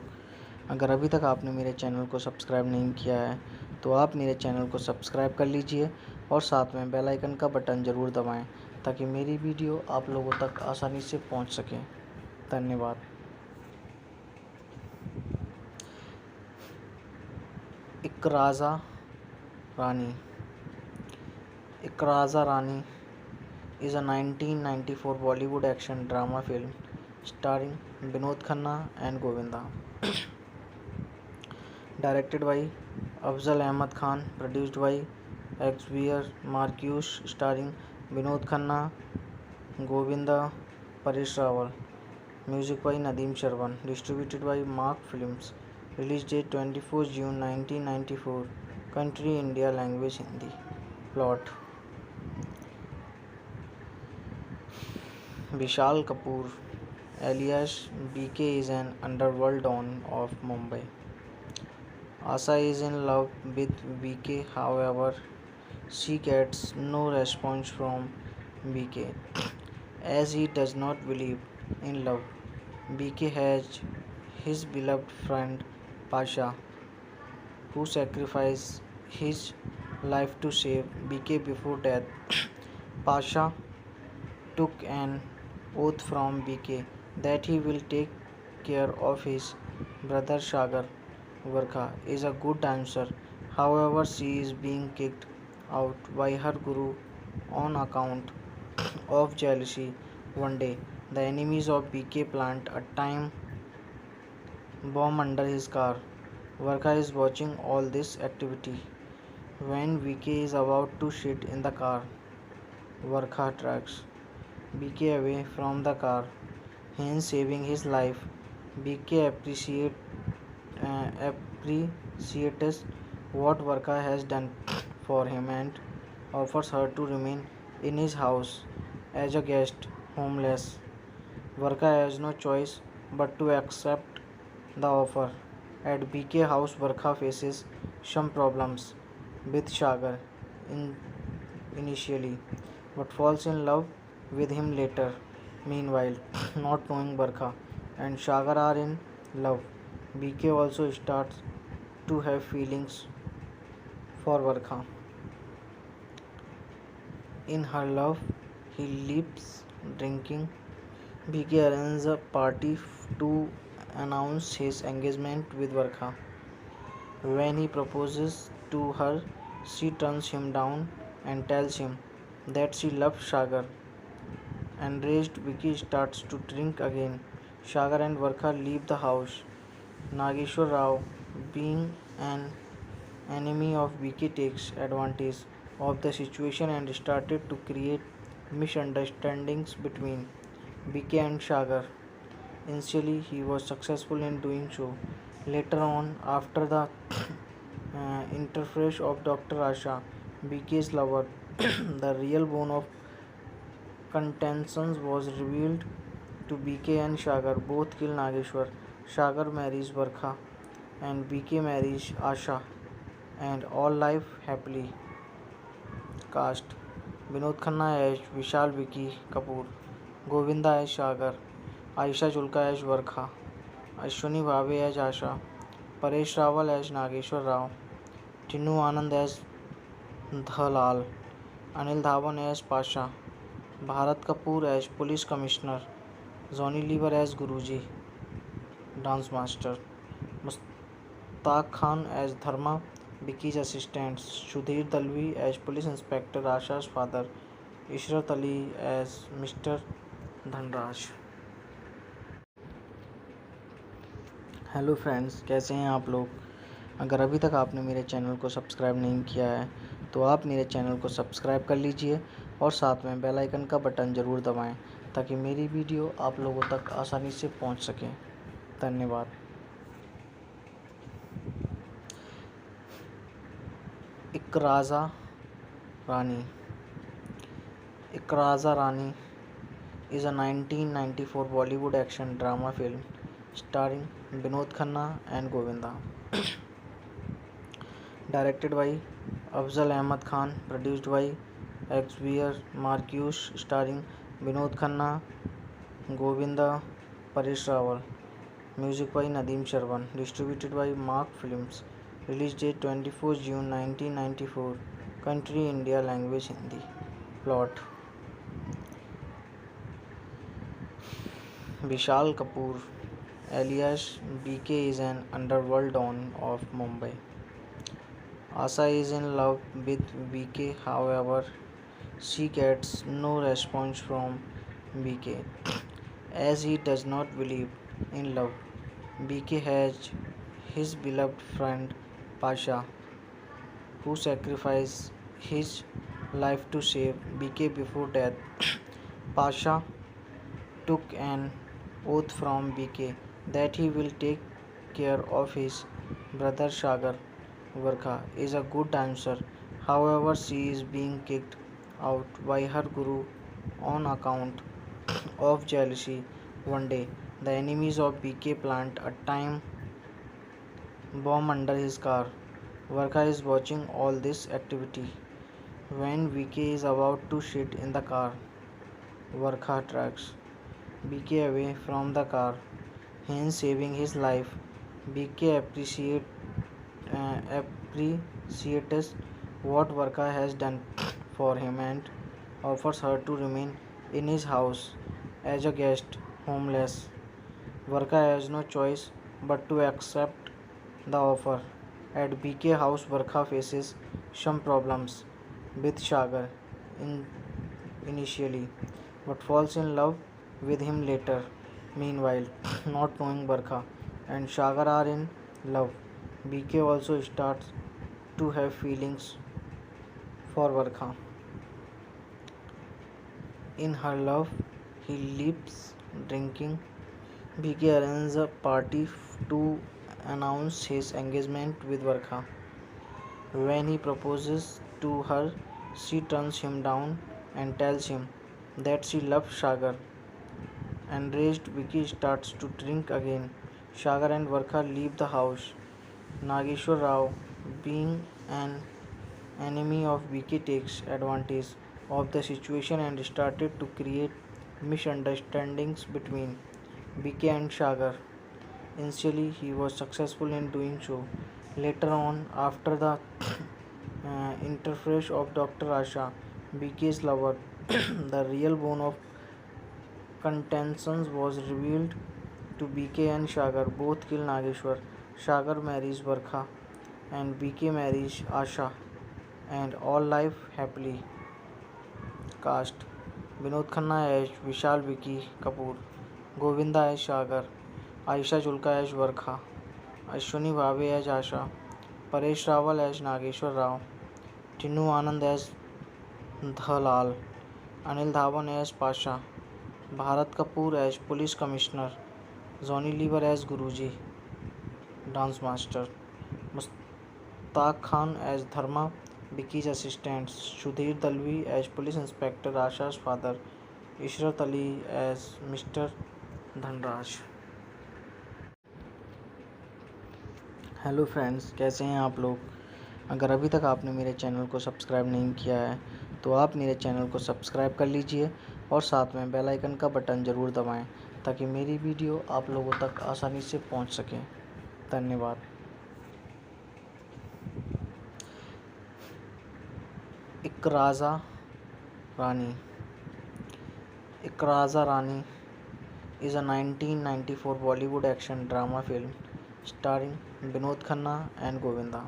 Speaker 1: अगर अभी तक आपने मेरे channel को सब्सक्राइब नहीं किया है तो आप मेरे चैनल को सब्सक्राइब कर लीजिए और साथ में बेल आइकन का बटन ज़रूर दबाएं ताकि मेरी वीडियो आप लोगों तक आसानी से पहुंच सके। धन्यवाद। इकराज़ा रानी। इकराज़ा रानी is a 1994 Bollywood action drama film starring Vinod Khanna and Govinda. Directed by Afzal Ahmad Khan, produced by Xavier Marcus, starring Vinod Khanna, Govinda, Paresh Rawal. Music by Nadeem Sharwan. Distributed by Mark Films. Release date 24 June 1994. Country India. Language Hindi. Plot. Vishal Kapoor alias BK is an underworld don of Mumbai. Asha is in love with BK, however, she gets no response from BK as he does not believe in love. BK has his beloved friend Pasha, who sacrificed his life to save BK before death. Pasha took an oath from BK that he will take care of his brother Sagar. Varkha is a good dancer, however, she is being kicked out by her guru on account of jealousy. One day, the enemies of BK plant a time bomb under his car. Varkha is watching all this activity. When BK is about to sit in the car, Varkha drags BK away from the car, hence saving his life. BK appreciates what Varkha has done for him and offers her to remain in his house as a guest, homeless. Varkha has no choice but to accept the offer. At BK house, Varkha faces some problems with Sagar initially, but falls in love with him later. Meanwhile, not knowing Varkha and Sagar are in love, BK also starts to have feelings for Varkha. In her love, he leaves drinking. BK arranges a party to announce his engagement with Varkha. When he proposes to her, she turns him down and tells him that she loves Sagar. Enraged, Vicky starts to drink again. Sagar and Varkha leave the house. Nageshwar Rao, being an enemy of Vicky, takes advantage of the situation and started to create misunderstandings between Vicky and Sagar. Initially, he was successful in doing so. Later on, after the interference of Dr. Asha, BK's lover, the real bone of contention was revealed to BK and Sagar. Both kill Nageshwar. Sagar marries Varkha and BK marries Asha, and all live happily. Cast: Vinod Khanna as Vishal Vicky Kapoor, Govinda as Sagar, Aisha Julka as Varkha, Ashwini Bhave as Asha, Paresh Rawal as Nageshwar Rao, Chinnu Anand as Dhalal, Anil Dhawan as Pasha, Bharat Kapoor as Police Commissioner, Johnny Lever as Guruji Dance Master, Mushtaq Khan as Dharma, Vicky's assistant, Sudhir Dalvi as Police Inspector Asha's father, Ishrat Ali as mister Dhanraj. Hello friends, कैसे हैं आप लोग। अगर अभी तक आपने मेरे channel को सब्सक्राइब नहीं किया है तो आप मेरे चैनल को सब्सक्राइब कर लीजिए और साथ में बेल आइकन का बटन ज़रूर दबाएं ताकि मेरी वीडियो आप लोगों तक आसानी से पहुंच सके। धन्यवाद। इकराज़ा रानी। इकराज़ा रानी is a 1994 Bollywood action drama film starring Vinod Khanna and Govinda. Directed by Afzal Ahmad Khan, produced by Xavier Marcus, starring Vinod Khanna, Govinda, Paresh Rawal. Music by Nadeem Sharwan. Distributed by Mark Films. Release date 24 June 1994. Country India. Language Hindi. Plot. Vishal Kapoor, alias BK, is an underworld don of Mumbai. Asha is in love with BK, however, she gets no response from BK as he does not believe in love. BK has his beloved friend Pasha, who sacrificed his life to save BK before death. Pasha took an oath from BK that he will take care of his brother Sagar. Varkha is a good dancer, however, she is being kicked out by her guru on account of jealousy. One day, the enemies of BK plant a time bomb under his car. Varkha is watching all this activity. When BK is about to sit in the car, Varkha drags BK away from the car, hence saving his life. BK appreciates what Varka has done for him and offers her to remain in his house as a guest, homeless. Varka has no choice but to accept the offer. At BK house, Varka faces some problems with Sagar in initially, but falls in love with him later. Meanwhile, not knowing Barkha and Sagar are in love, BK also starts to have feelings for Barkha. In her love, he leaves drinking. BK arranges a party to announce his engagement with Barkha. When he proposes to her, she turns him down and tells him that she loves Sagar. Enraged, Vicky starts to drink again. Sagar and Varkha leave the house. Nageshwar Rao, being an enemy of Vicky, takes advantage of the situation and started to create misunderstandings between Vicky and Sagar. Initially, he was successful in doing so. Later on, after the interference of Dr. Asha, Vicky's lover, the real bone of contention was revealed to BK and Sagar. Both kill Nageshwar. Sagar marries Varkha and BK marries Asha, and all live happily. Cast: Vinod Khanna as Vishal Vicky Kapoor, Govinda as Sagar, Aisha Julka as Varkha, Ashwini Bhave as Asha, Paresh Rawal as Nageshwar Rao, Tinnu Anand as Dhalal, Anil Dhawan as Pasha, Bharat Kapoor as Police Commissioner, Johnny Lever as Guruji, Dance Master, Mustaq Khan as Dharma, Vicky's assistant, Sudhir Dalvi as Police Inspector Asha's father, Ishrat Ali as Mr. Dhanraj. Hello friends, कैसे हैं आप लोग। अगर अभी तक आपने मेरे channel को सब्सक्राइब नहीं किया है तो आप मेरे चैनल को सब्सक्राइब कर लीजिए और साथ में बेल आइकन का बटन ज़रूर दबाएं ताकि मेरी वीडियो आप लोगों तक आसानी से पहुंच सके। धन्यवाद। इकराज़ा रानी। इकराज़ा रानी is a 1994 Bollywood action drama film starring Vinod Khanna and Govinda.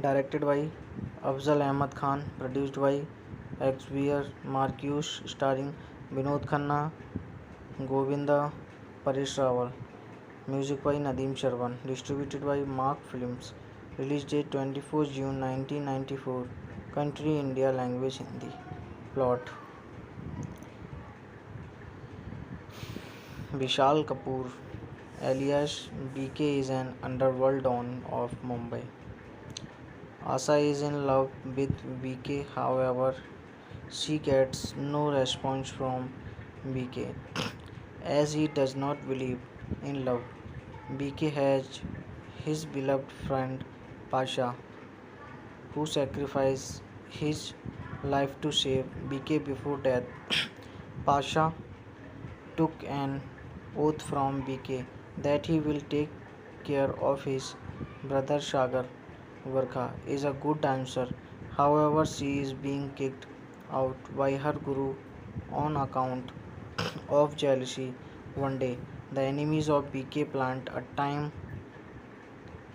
Speaker 1: Directed by Afzal Ahmad Khan, produced by Xavier Marcus, starring Vinod Khanna, Govinda, Paresh Rawal. Music by Nadeem Sharwan. Distributed by Mark Films. Release date 24 June 1994. Country India. Language Hindi. Plot: Vishal Kapoor, alias BK, is an underworld don of Mumbai. Asa is in love with BK, however, she gets no response from BK as he does not believe in love. BK has his beloved friend Pasha, who sacrificed his life to save BK before death. Pasha took an oath from BK that he will take care of his brother Sagar. Varkha is a good dancer, however, she is being kicked out by her guru on account of jealousy. One day, the enemies of BK plant a time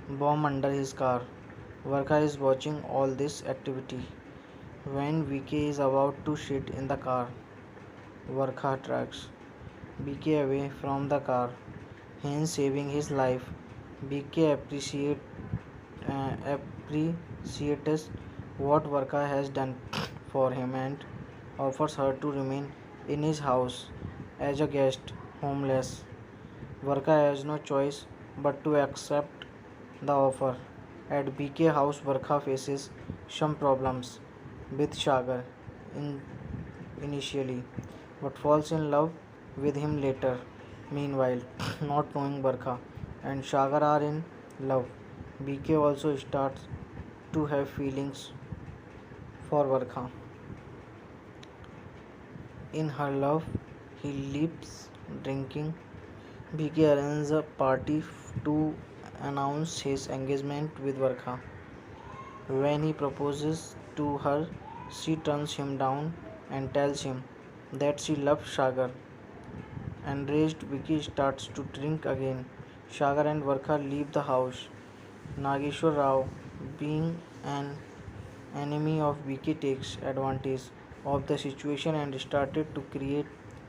Speaker 1: bomb under his car. Varkha is watching all this activity. When VK is about to shit in the car, Varkha tracks BK away from the car, hence saving his life. BK appreciates what Varka has done for him and offers her to remain in his house as a guest, homeless. Varka has no choice but to accept the offer. At BK house, Varka faces some problems with Sagar in initially, but falls in love with him later. Meanwhile, not knowing Barkha and Sagar are in love, BK also starts to have feelings for Barkha. In her love, he leaves drinking. BK arranges a party to announce his engagement with Barkha. When he proposes to her, she turns him down and tells him that she loves Sagar. Enraged, Vicky starts to drink again. Sagar and Varkha leave the house. Nageshwar Rao, being an enemy of Vicky, takes advantage of the situation and started to create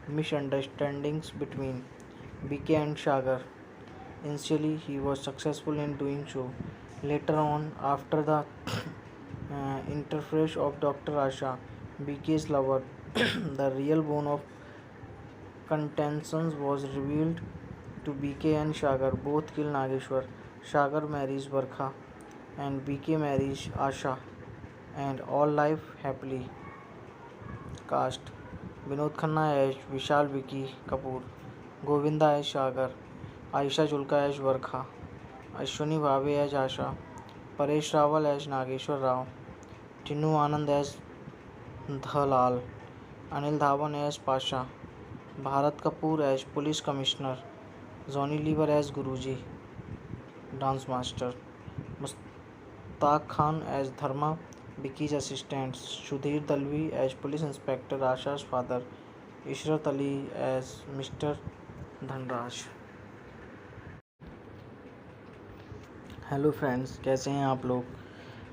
Speaker 1: misunderstandings between Vicky and Sagar. Initially, he was successful in doing so. Later on, after the interference of Dr. Asha, BK's lover, the real bone of contention was revealed to BK and Sagar. Both kill Nageshwar. Sagar marries Varkha and BK marries Asha, and all life happily. Cast: Vinod Khanna as Vishal Vicky Kapoor, Govinda as Sagar, Aisha Julka as Varkha, Ashwini Bhave as Asha, Paresh Rawal as Nageshwar Rao, Tinu Anand as Dhalal, Anil Dhawan as Pasha, Bharat Kapoor as Police Commissioner, Johnny Lever as Guruji, Dance Master, Mustaq Khan as Dharma, Vicky's assistant, Sudhir Dalvi as Police Inspector Asha's father, Ishrat Ali as Mr. Dhanraj. Hello friends, कैसे हैं आप लोग।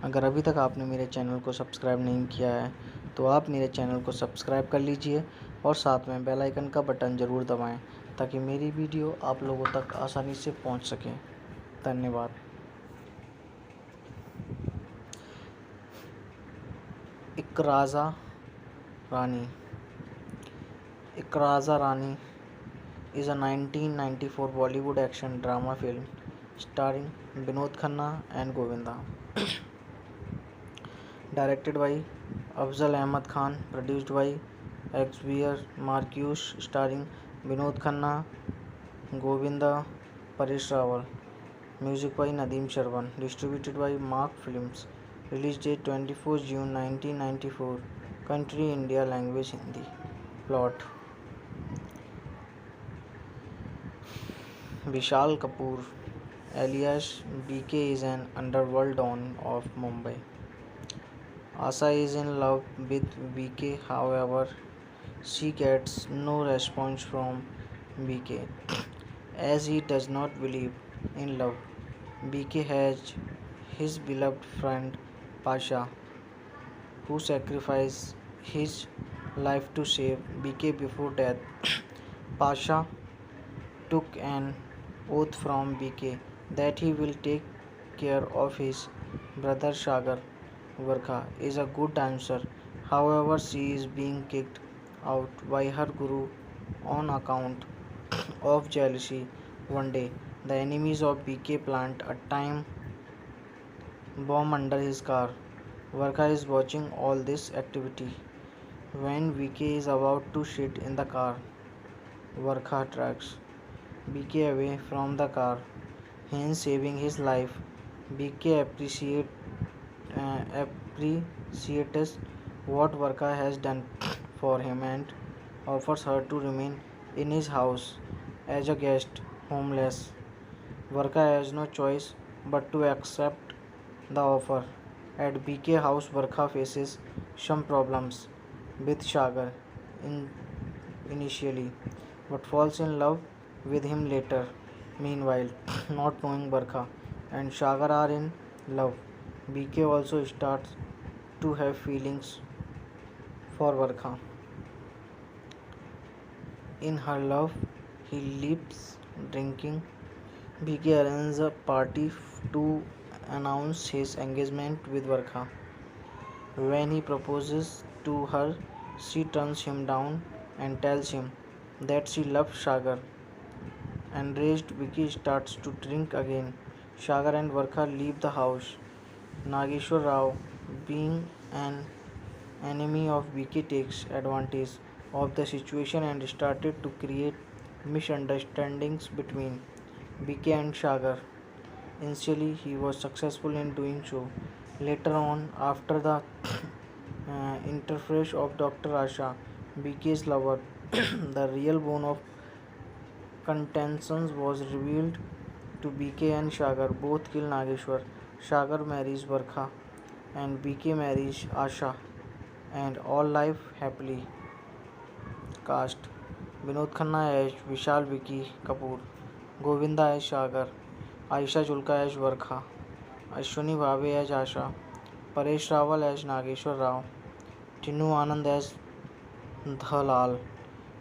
Speaker 1: अगर अभी तक आपने मेरे channel को सब्सक्राइब नहीं किया है तो आप मेरे चैनल को सब्सक्राइब कर लीजिए और साथ में बेल आइकन का बटन ज़रूर दबाएं ताकि मेरी वीडियो आप लोगों तक आसानी से पहुंच सके। धन्यवाद। इकराज़ा रानी। इकराज़ा रानी is a 1994 Bollywood action drama film starring Vinod Khanna and Govinda. Directed by Afzal Ahmad Khan, produced by Xavier Marcus, starring Vinod Khanna, Govinda, Paresh Rawal. Music by Nadeem Sharwan. Distributed by Mark Films. Release date 24 June 1994. Country India. Language Hindi. Plot: Vishal Kapoor, alias BK, is an underworld don of Mumbai. Asa is in love with BK, however, she gets no response from BK as he does not believe in love. BK has his beloved friend Pasha, who sacrificed his life to save BK before death. Pasha took an oath from BK that he will take care of his brother Sagar Varkha is a good dancer. However, she is being kicked out by her guru on account of jealousy. One day, the enemies of BK plant a time bomb under his car. Varkha is watching all this activity. When VK is about to shit in the car, Varkha tracks BK away from the car, hence saving his life. BK appreciates what Varka has done for him and offers her to remain in his house as a guest, homeless. Varka has no choice but to accept the offer. At BK house, Varka faces some problems with Sagar in initially, but falls in love with him later. Meanwhile, not knowing Barkha and Sagar are in love, BK also starts to have feelings for Barkha. In her love, he leaves drinking. BK arranges a party to announce his engagement with Barkha. When he proposes to her, she turns him down and tells him that she loves Sagar. Enraged, Vicky starts to drink again. Sagar and Varkha leave the house. Nageshwar Rao, being an enemy of Vicky, takes advantage of the situation and started to create misunderstandings between Vicky and Sagar. Initially, he was successful in doing so. Later on, after the interface of Dr. Asha, BK's lover, the real bone of contention was revealed to BK and Sagar. Both kill Nageshwar. Sagar marries Varkha and BK marries Asha, and all life happily. Cast: Vinod Khanna as Vishal Vicky Kapoor, Govinda as Sagar, Aisha Julka as Varkha, Ashwini Bhave as Asha, Paresh Rawal as Nageshwar Rao, Tinnu Anand as Dhalal,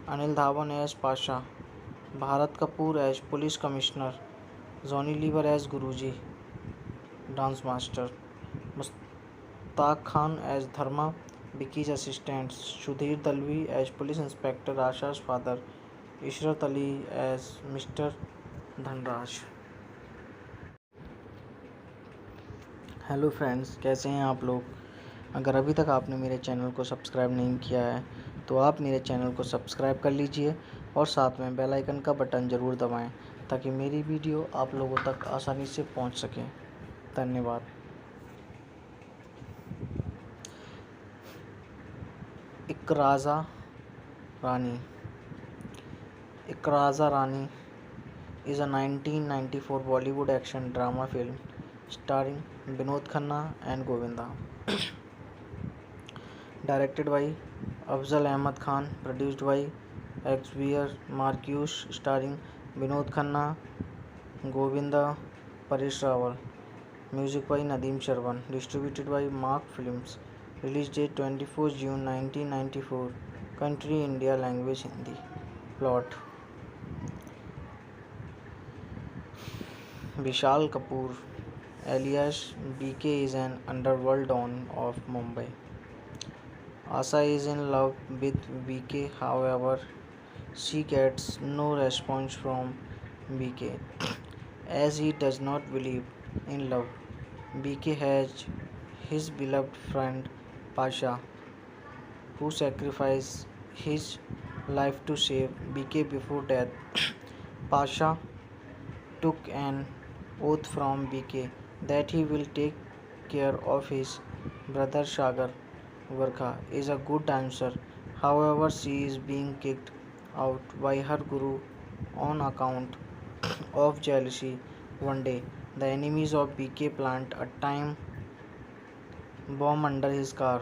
Speaker 1: Anil Dhawan as Pasha, Bharat Kapoor as Police Commissioner, Johnny Lever as Guruji, Dance Master, Mustaq Khan as Dharma, Vicky's assistant, Sudhir Dalvi as Police Inspector Asha's father, Ishrat Ali as Mr. Dhanraj. Hello friends, कैसे हैं आप लोग। अगर अभी तक आपने मेरे channel को सब्सक्राइब नहीं किया है तो आप मेरे चैनल को सब्सक्राइब कर लीजिए और साथ में बेल आइकन का बटन ज़रूर दबाएं ताकि मेरी वीडियो आप लोगों तक आसानी से पहुंच सके। धन्यवाद। इकराज़ा रानी। इकराज़ा रानी is a 1994 Bollywood action drama film starring Vinod Khanna and Govinda. Directed by Afzal Ahmad Khan, produced by Xavier Marcus, starring Vinod Khanna, Govinda, Paresh Rawal. Music by Nadeem Sharwan. Distributed by Mark Films. Release date 24 June 1994. Country India. Language Hindi. Plot: Vishal Kapoor, alias BK, is an underworld don of Mumbai. Asa is in love with BK, however, she gets no response from BK as he does not believe in love. BK has his beloved friend Pasha, who sacrificed his life to save BK before death. Pasha took an oath from BK that he will take care of his brother Sagar. Varkha is a good dancer, however, she is being kicked out by her guru on account of jealousy. One day, the enemies of BK plant a time bomb under his car.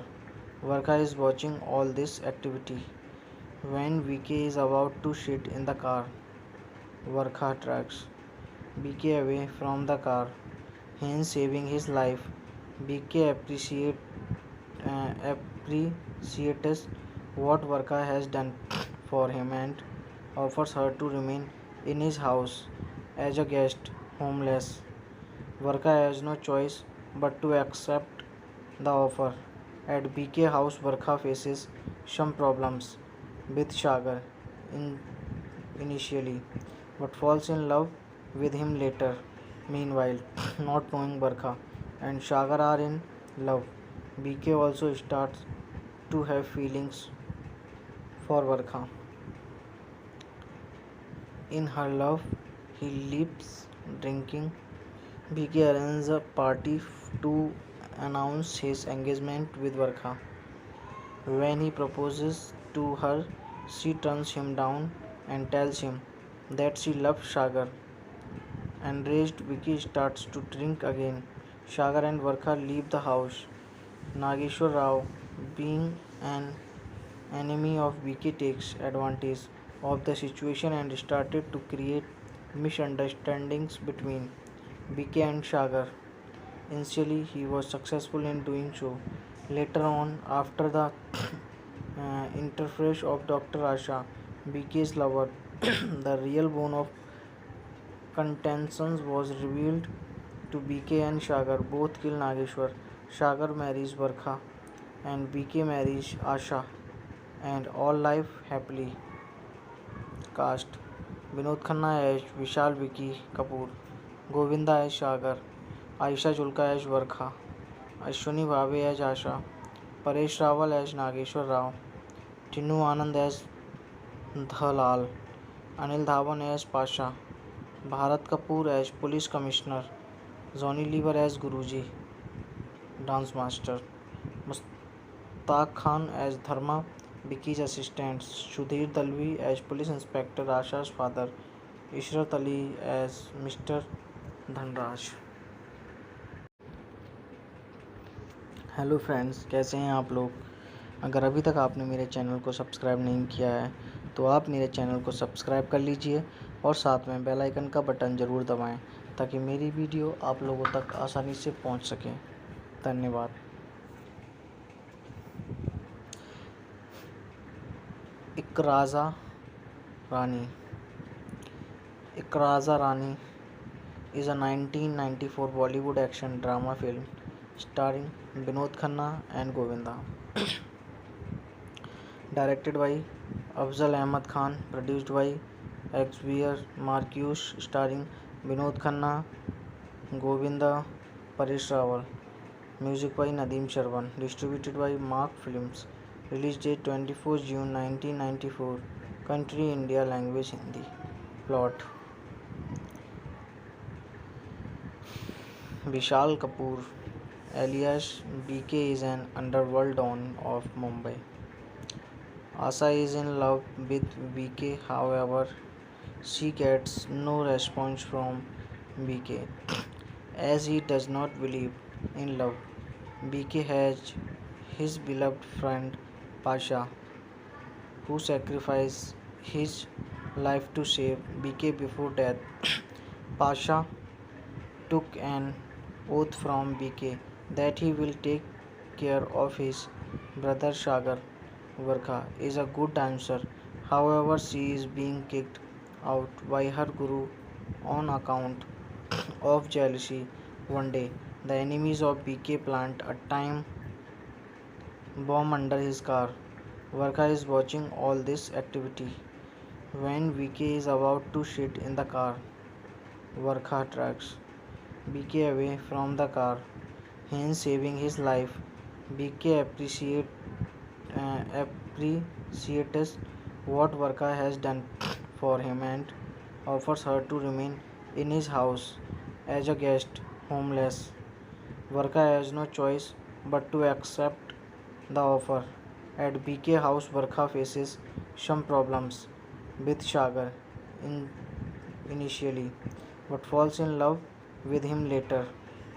Speaker 1: Varkha is watching all this activity. When VK is about to shit in the car, Varkha tracks BK away from the car, hence saving his life. BK appreciates what Varkha has done for him and offers her to remain in his house as a guest, homeless. Varkha has no choice but to accept the offer. At BK house, Varkha faces some problems with Sagar in initially, but falls in love with him later. Meanwhile, not knowing Barkha and Sagar are in love, BK also starts to have feelings for Barkha. In her love, he leaps drinking. BK arranges a party to announce his engagement with Barkha. When he proposes to her, she turns him down and tells him that she loves Sagar. Enraged, Vicky starts to drink again. Sagar and Varkha leave the house. Nageshwar Rao, being an enemy of Vicky, takes advantage of the situation and started to create misunderstandings between Vicky and Sagar. Initially, he was successful in doing so. Later on, after the interface of Dr. Asha, BK's lover, the real bone of contention was revealed to BK and Sagar. Both kill Nageshwar. Sagar marries Varkha and BK marries Asha, and all live happily. Cast: Vinod Khanna as Vishal Vicky Kapoor, Govinda as Sagar, Aisha Julka as Varkha, Ashwini Bhave as Asha, Paresh Rawal as Nageshwar Rao, Tinnu Anand as Dhalal, Anil Dhawan as Pasha, Bharat Kapoor as Police Commissioner, Johnny Lever as Guruji, Dance Master, Mushtaq Khan as Dharma, Vicky's assistant, Sudhir Dalvi as Police Inspector Asha's father, Ishrat Ali as Mr. Dhanraj. Hello friends, कैसे हैं आप लोग। अगर अभी तक आपने मेरे channel को सब्सक्राइब नहीं किया है तो आप मेरे चैनल को सब्सक्राइब कर लीजिए और साथ में बेल आइकन का बटन ज़रूर दबाएं ताकि मेरी वीडियो आप लोगों तक आसानी से पहुंच सके। धन्यवाद। इकराज़ा रानी। इकराज़ा रानी is a 1994 Bollywood action drama film starring Vinod Khanna and Govinda. Directed by Afzal Ahmad Khan, produced by Xavier Marcus, starring Vinod Khanna, Govinda, Paresh Rawal. Music by Nadeem Sharwan. Distributed by Mark Films. Release date 24 June 1994. Country India. Language Hindi. Plot: Vishal Kapoor, alias BK, is an underworld don of Mumbai. Asa is in love with BK, however, she gets no response from BK as he does not believe in love. BK has his beloved friend Pasha, who sacrificed his life to save BK before death. Pasha took an oath from BK that he will take care of his brother Sagar. Varkha is a good dancer, however, she is being kicked out by her guru on account of jealousy. One day, the enemies of BK plant a time bomb under his car. Varkha is watching all this activity. When BK is about to sit in the car, Varkha drags BK away from the car, hence saving his life. BK appreciates what Varkha has done for him and offers her to remain in his house as a guest, homeless. Varkha has no choice but to accept the offer. At BK house, Varkha faces some problems with Sagar initially, but falls in love with him later.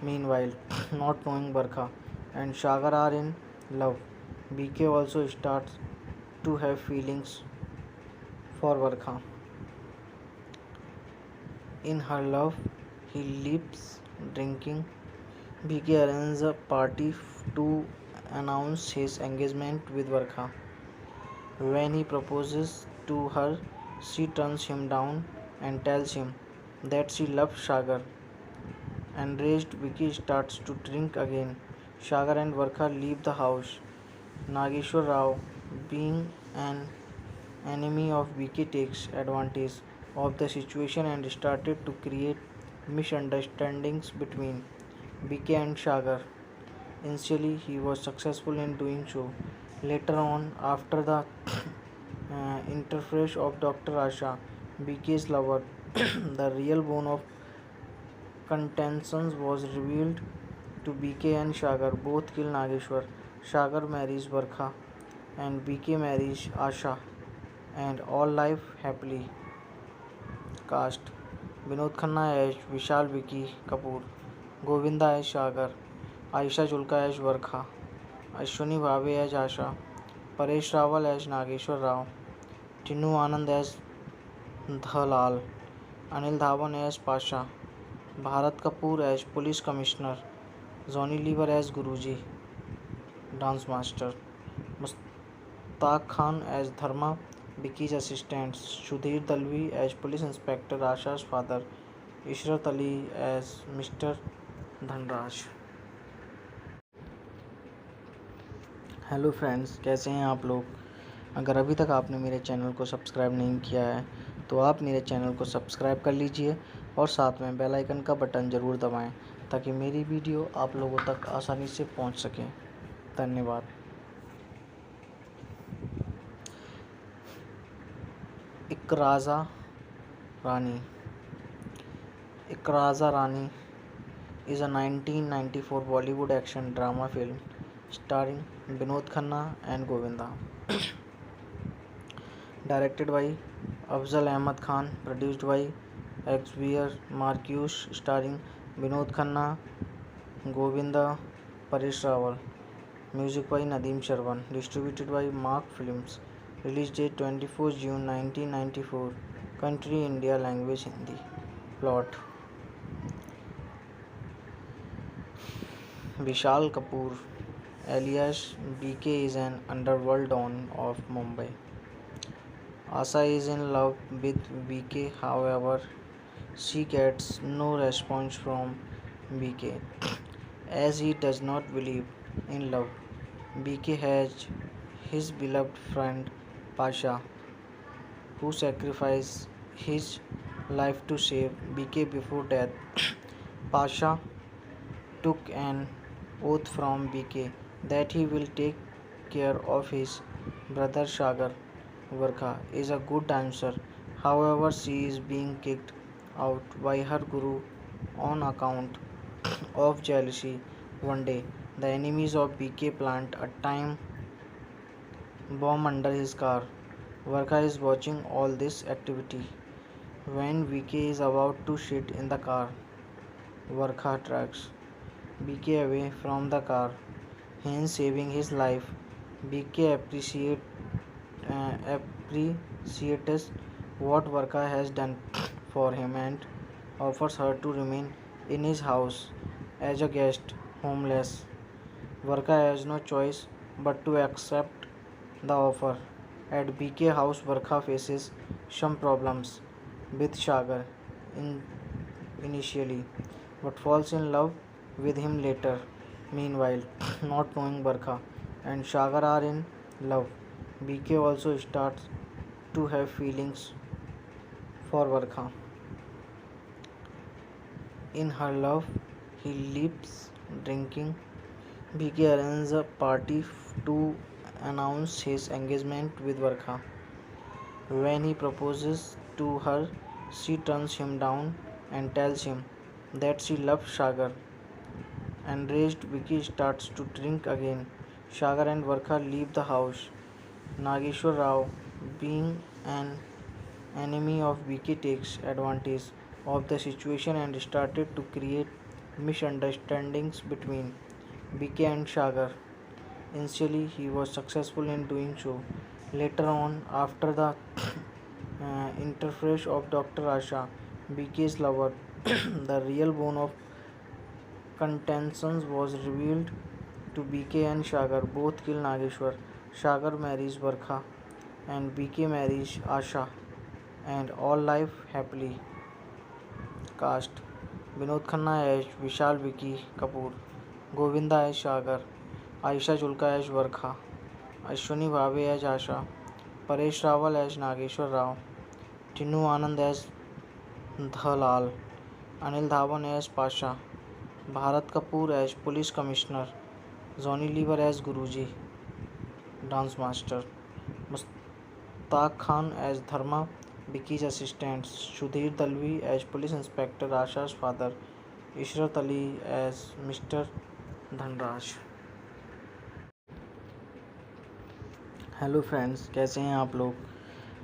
Speaker 1: Meanwhile, not knowing Barkha and Sagar are in love, BK also starts to have feelings for Barkha. In her love, he leaps drinking. BK arranges a party to announce his engagement with Barkha. When he proposes to her, she turns him down and tells him that she loves Sagar. Enraged, Vicky starts to drink again. Sagar and Varkha leave the house. Nageshwar Rao, being an enemy of Vicky, takes advantage of the situation and started to create misunderstandings between Vicky and Sagar. Initially, he was successful in doing so. Later on, after the interface of Dr. Asha, Vicky's lover, the real bone of contention was revealed to BK and Sagar. Both kill Nageshwar. Sagar marries Varkha and BK marries Asha, and all live happily. Cast: Vinod Khanna as Vishal Vicky Kapoor, Govinda as Sagar, Aisha Julka as Varkha, Ashwini Bhave as Asha, Paresh Rawal as Nageshwar Rao, Tinu Anand as Dhalal, Anil Dhawan as Pasha, Bharat Kapoor as Police Commissioner, Johnny Lever as Guruji, Dance Master, Mushtaq Khan as Dharma, Vicky's assistant, Sudhir Dalvi as Police Inspector Asha's father, Ishrat Ali as Mr. Dhanraj. Hello friends, कैसे हैं आप लोग। अगर अभी तक आपने मेरे channel को सब्सक्राइब नहीं किया है तो आप मेरे चैनल को सब्सक्राइब कर लीजिए और साथ में बेल आइकन का बटन ज़रूर दबाएं ताकि मेरी वीडियो आप लोगों तक आसानी से पहुंच सके। धन्यवाद। इकराज़ा रानी। इकराज़ा रानी is a 1994 Bollywood action drama film starring Vinod Khanna and Govinda. Directed by Afzal Ahmad Khan, produced by Xavier Marcus, starring Vinod Khanna, Govinda, Paresh Rawal. Music by Nadeem Sharwan. Distributed by Mark Films. Release date 24 June 1994. Country India. Language Hindi. Plot: Vishal Kapoor, alias BK, is an underworld don of Mumbai. Asa is in love with BK, however, she gets no response from BK as he does not believe in love. BK has his beloved friend Pasha, who sacrificed his life to save BK before death. Pasha took an oath from BK that he will take care of his brother Sagar. Varkha is a good dancer, however, she is being kicked out by her guru on account of jealousy. One day, the enemies of BK plant a time bomb under his car. Varkha is watching all this activity. When BK is about to sit in the car, Varkha drags BK away from the car, hence saving his life. BK appreciates what Varkha has done for him and offers her to remain in his house as a guest, homeless. Varkha has no choice but to accept the offer. At BK house, Varkha faces some problems with Sagar in initially, but falls in love with him later. Meanwhile, not knowing Varkha and Sagar are in love, BK also starts to have feelings for Varkha. In her love, he leaves drinking. BK arranges a party to announce his engagement with Varkha. When he proposes to her, she turns him down and tells him that she loves Sagar. Enraged, Vicky starts to drink again. Sagar and Varkha leave the house. Nageshwar Rao, being an enemy of Vicky, takes advantage of the situation and started to create misunderstandings between Vicky and Sagar. Initially, he was successful in doing so. Later on, after the interface of Dr. Asha, BK's lover, the real bone of contention was revealed to BK and Sagar. Both kill Nageshwar. Sagar marries Varkha and BK marries Asha, and all live happily. Cast: Vinod Khanna as Vishal Vicky Kapoor, Govinda as Sagar, Ayesha Julka as Varkha, Ashwini Bhave as Asha, Paresh Rawal as Nageshwar Rao, Tinnu Anand as Dhalal, Anil Dhawan as Pasha, Bharat Kapoor as police commissioner, Johnny liver as Guruji dance master, Mushtaq Khan as Dharma wikis assistant, Sudhir Dalvi as police inspector Asha's father, Ishrat Ali as mister Dhanraj. Hello friends, कैसे हैं आप लोग।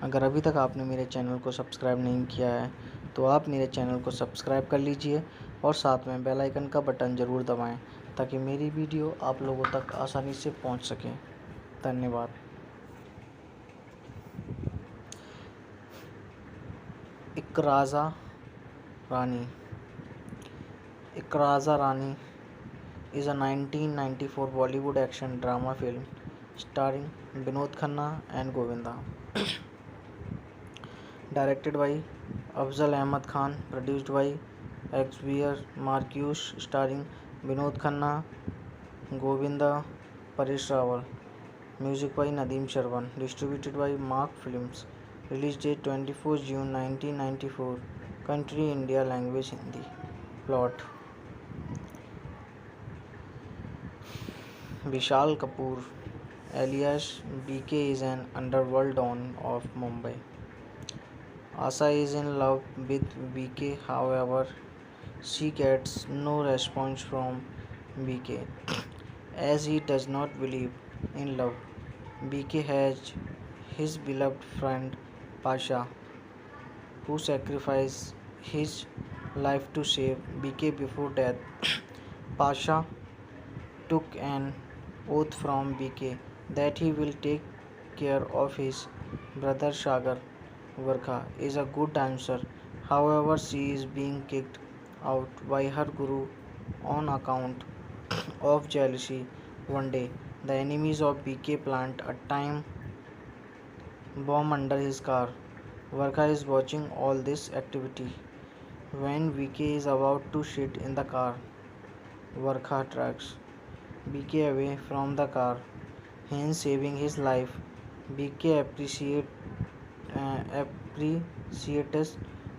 Speaker 1: अगर अभी तक आपने मेरे channel को सब्सक्राइब नहीं किया है तो आप मेरे चैनल को सब्सक्राइब कर लीजिए और साथ में बेल आइकन का बटन ज़रूर दबाएं ताकि मेरी वीडियो आप लोगों तक आसानी से पहुंच सके। धन्यवाद। इकराज़ा रानी। इकराज़ा रानी is a 1994 Bollywood action drama film starring Vinod Khanna and Govinda. Directed by Afzal Ahmad Khan, produced by Xavier Marcus, starring Vinod Khanna, Govinda, Paresh Rawal. Music by Nadeem Sharwan. Distributed by Mark Films. Release date 24 June 1994. Country India. Language Hindi. Plot. Vishal Kapoor alias BK is an underworld don of Mumbai. Asha is in love with BK, however, she gets no response from BK as he does not believe in love. BK has his beloved friend Pasha, who sacrificed his life to save BK before death. Pasha took an oath from BK that he will take care of his brother Sagar. Varkha is a good dancer, however, she is being kicked out by her guru on account of jealousy. One day, the enemies of BK plant a time bomb under his car. Varkha is watching all this activity. When BK is about to sit in the car, Varkha tracks BK away from the car, hence saving his life. BK appreciates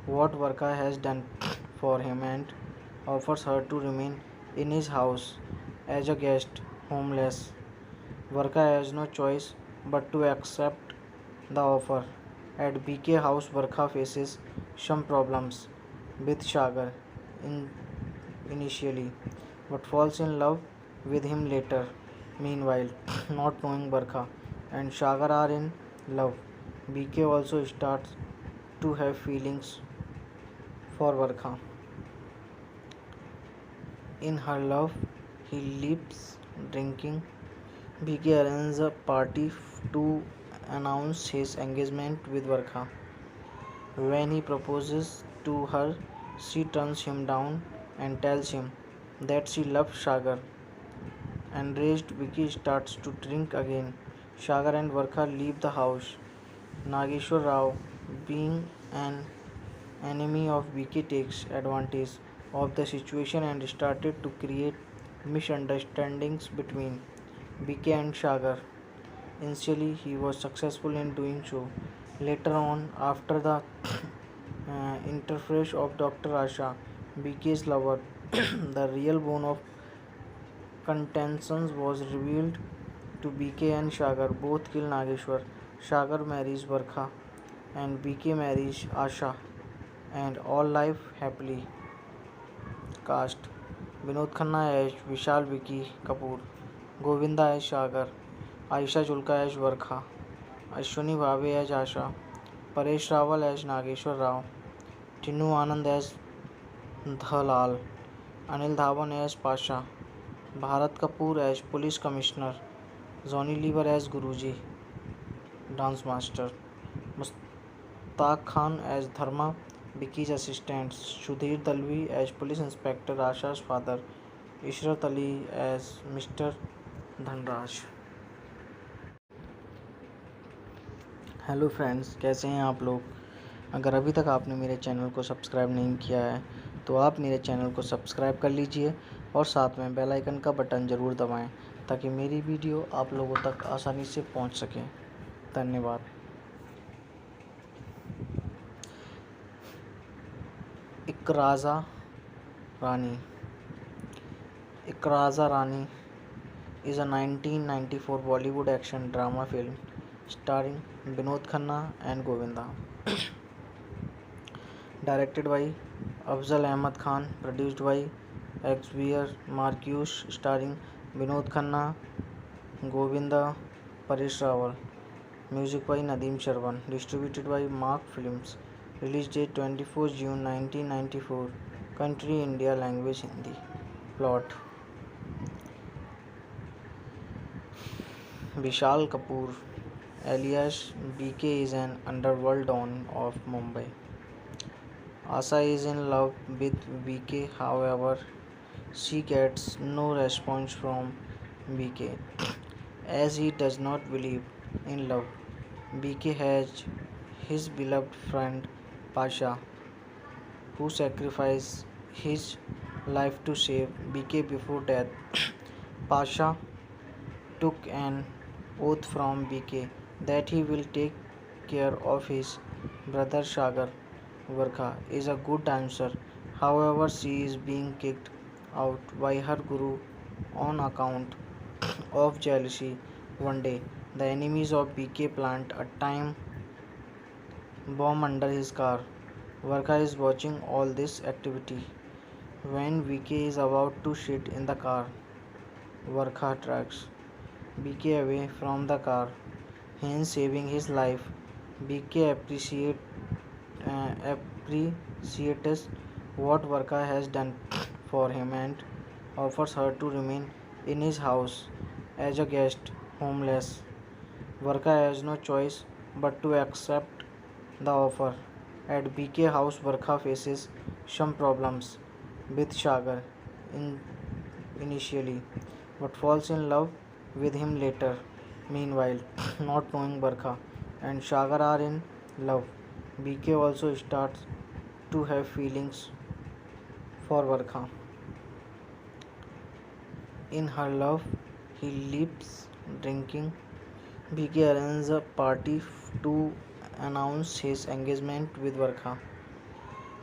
Speaker 1: what Varkha has done for him and offers her to remain in his house as a guest, homeless. Varkha has no choice but to accept the offer. At BK house, Varkha faces some problems with Sagar initially, but falls in love with him later. Meanwhile, not knowing Varkha and Sagar are in love, BK also starts to have feelings for Varkha. In her love, he leaves drinking. BK arranges a party to announce his engagement with Varkha. When he proposes to her, she turns him down and tells him that she loves Sagar. Enraged, Vicky starts to drink again. Sagar and Varkha leave the house. Nageshwar Rao, being an enemy of Vicky, takes advantage of the situation and started to create misunderstandings between Vicky and Sagar. Initially, he was successful in doing so. Later on, after the interference of Dr. Asha, BK's lover, the real bone of contention was revealed to BK and Sagar. Both kill Nageshwar. Sagar marries Varkha and BK marries Asha, and all live happily. Cast: Vinod Khanna as Vishal Vicky Kapoor, Govinda as Sagar, Aisha Julka as Varkha, Ashwini Bhave as Asha, Paresh Rawal as Nageshwar Rao, Tinnu Anand as Dhalal, Anil Dhawan as Pasha, Bharat Kapoor as Police Commissioner, Johnny Lever as Guruji, Dance Master, Mushtaq Khan as Dharma, Vicky's assistant, Sudhir Dalvi as Police Inspector Asha's father, Ishrat Ali as mister Dhanraj. Hello friends, कैसे हैं आप लोग। अगर अभी तक आपने मेरे channel को सब्सक्राइब नहीं किया है तो आप मेरे चैनल को सब्सक्राइब कर लीजिए और साथ में बेल आइकन का बटन ज़रूर दबाएं ताकि मेरी वीडियो आप लोगों तक आसानी से पहुंच सके। धन्यवाद। इकराज़ा रानी। इकराज़ा रानी is a 1994 Bollywood action drama film starring Vinod Khanna and Govinda. Directed by Afzal Ahmad Khan, produced by Xavier Marcus, starring Vinod Khanna, Govinda, Paresh Rawal. Music by Nadeem Sharwan. Distributed by Mark Films. Release date 24 June 1994. Country India. Language Hindi. Plot. Vishal Kapoor, alias BK, is an underworld don of Mumbai. Asha is in love with BK, however, she gets no response from BK as he does not believe in love. BK has his beloved friend Pasha, who sacrificed his life to save BK before death. Pasha took an oath from BK that he will take care of his brother Sagar. Varkha is a good dancer, however, she is being kicked out by her guru on account of jealousy. One day, the enemies of BK plant a time bomb under his car. Varkha is watching all this activity. When BK is about to sit in the car, Varkha tracks BK away from the car, hence saving his life. BK appreciates what Varka has done for him and offers her to remain in his house as a guest, homeless. Varka has no choice but to accept the offer. At BK house, Varka faces some problems with Sagar in initially, but falls in love with him later. Meanwhile, not knowing Barkha and Sagar are in love, BK also starts to have feelings for Barkha. In her love, he leaves drinking. BK arranges a party to announce his engagement with Barkha.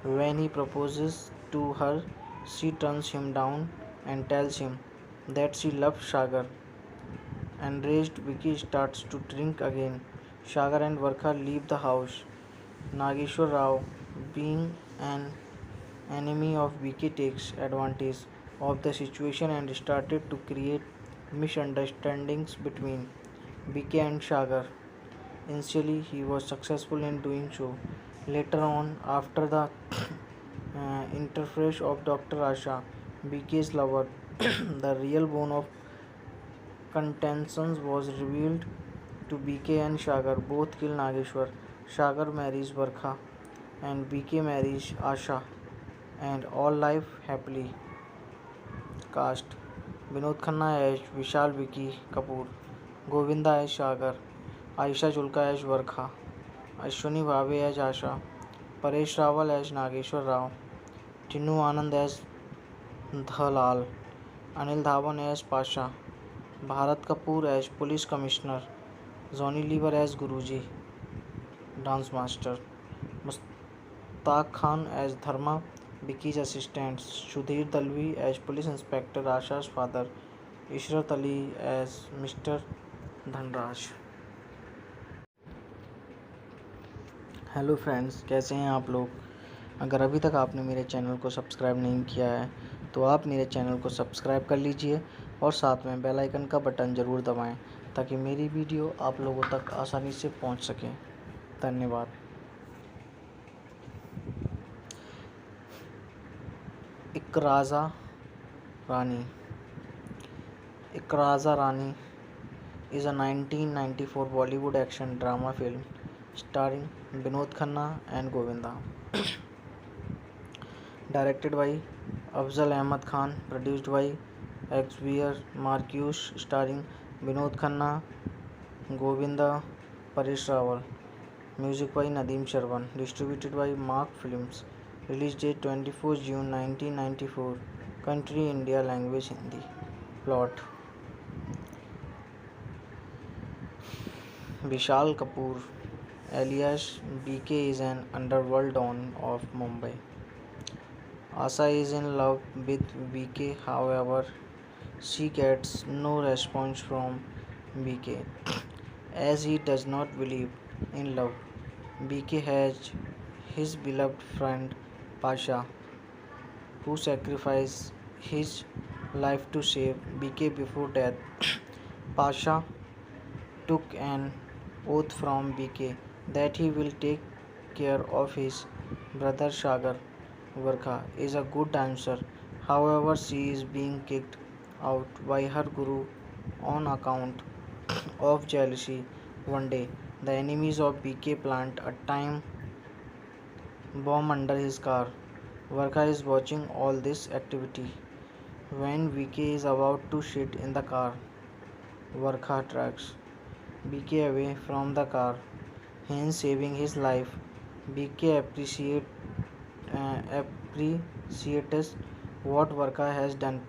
Speaker 1: When he proposes to her, she turns him down and tells him that she loves Sagar. Enraged, Vicky starts to drink again. Sagar and Varkha leave the house. Nageshwar Rao, being an enemy of Vicky, takes advantage of the situation and started to create misunderstandings between Vicky and Sagar. Initially, he was successful in doing so. Later on, after the interference of Dr. Asha, BK's lover, the real bone of contention was revealed to BK and Sagar. Both kill Nageshwar. Sagar marries Varkha and BK marries Asha, and all live happily. Cast: Vinod Khanna as Vishal Vicky Kapoor, Govinda as Sagar, Aisha Julka as Varkha, Ashwini Bhave as Asha, Paresh Rawal as Nageshwar Rao, Tinnu Anand as Dhalal, Anil Dhawan as Pasha, Bharat Kapoor as Police Commissioner, Johnny Lever as Guruji, Dance Master, Mustaq Khan as Dharma, Vicky's assistant, Sudhir Dalvi as Police Inspector Asha's father, Ishrat Ali as Mr. Dhanraj. Hello friends, कैसे हैं आप लोग। अगर अभी तक आपने मेरे channel को सब्सक्राइब नहीं किया है तो आप मेरे चैनल को सब्सक्राइब कर लीजिए और साथ में बेल आइकन का बटन ज़रूर दबाएं ताकि मेरी वीडियो आप लोगों तक आसानी से पहुंच सके। धन्यवाद। इकराज़ा रानी। इकराज़ा रानी is a 1994 Bollywood action drama film starring Vinod Khanna and Govinda. Directed by Afzal Ahmad Khan, produced by Xavier Marcus, starring Vinod Khanna, Govinda, Paresh Rawal. Music by Nadeem Sharwan. Distributed by Mark Films. Release date 24 June 1994. Country India. Language Hindi. Plot: Vishal Kapoor, alias BK, is an underworld don of Mumbai. Asa is in love with BK, however, she gets no response from BK as he does not believe in love. BK has his beloved friend Pasha, who sacrificed his life to save BK before death. Pasha took an oath from BK that he will take care of his brother Sagar. Varkha is a good dancer, however, she is being kicked out by her guru on account of jealousy. One day, the enemies of BK plant a time bomb under his car. Varkha is watching all this activity. When BK is about to sit in the car, Varkha tracks BK away from the car, hence saving his life. BK appreciates what Varka has done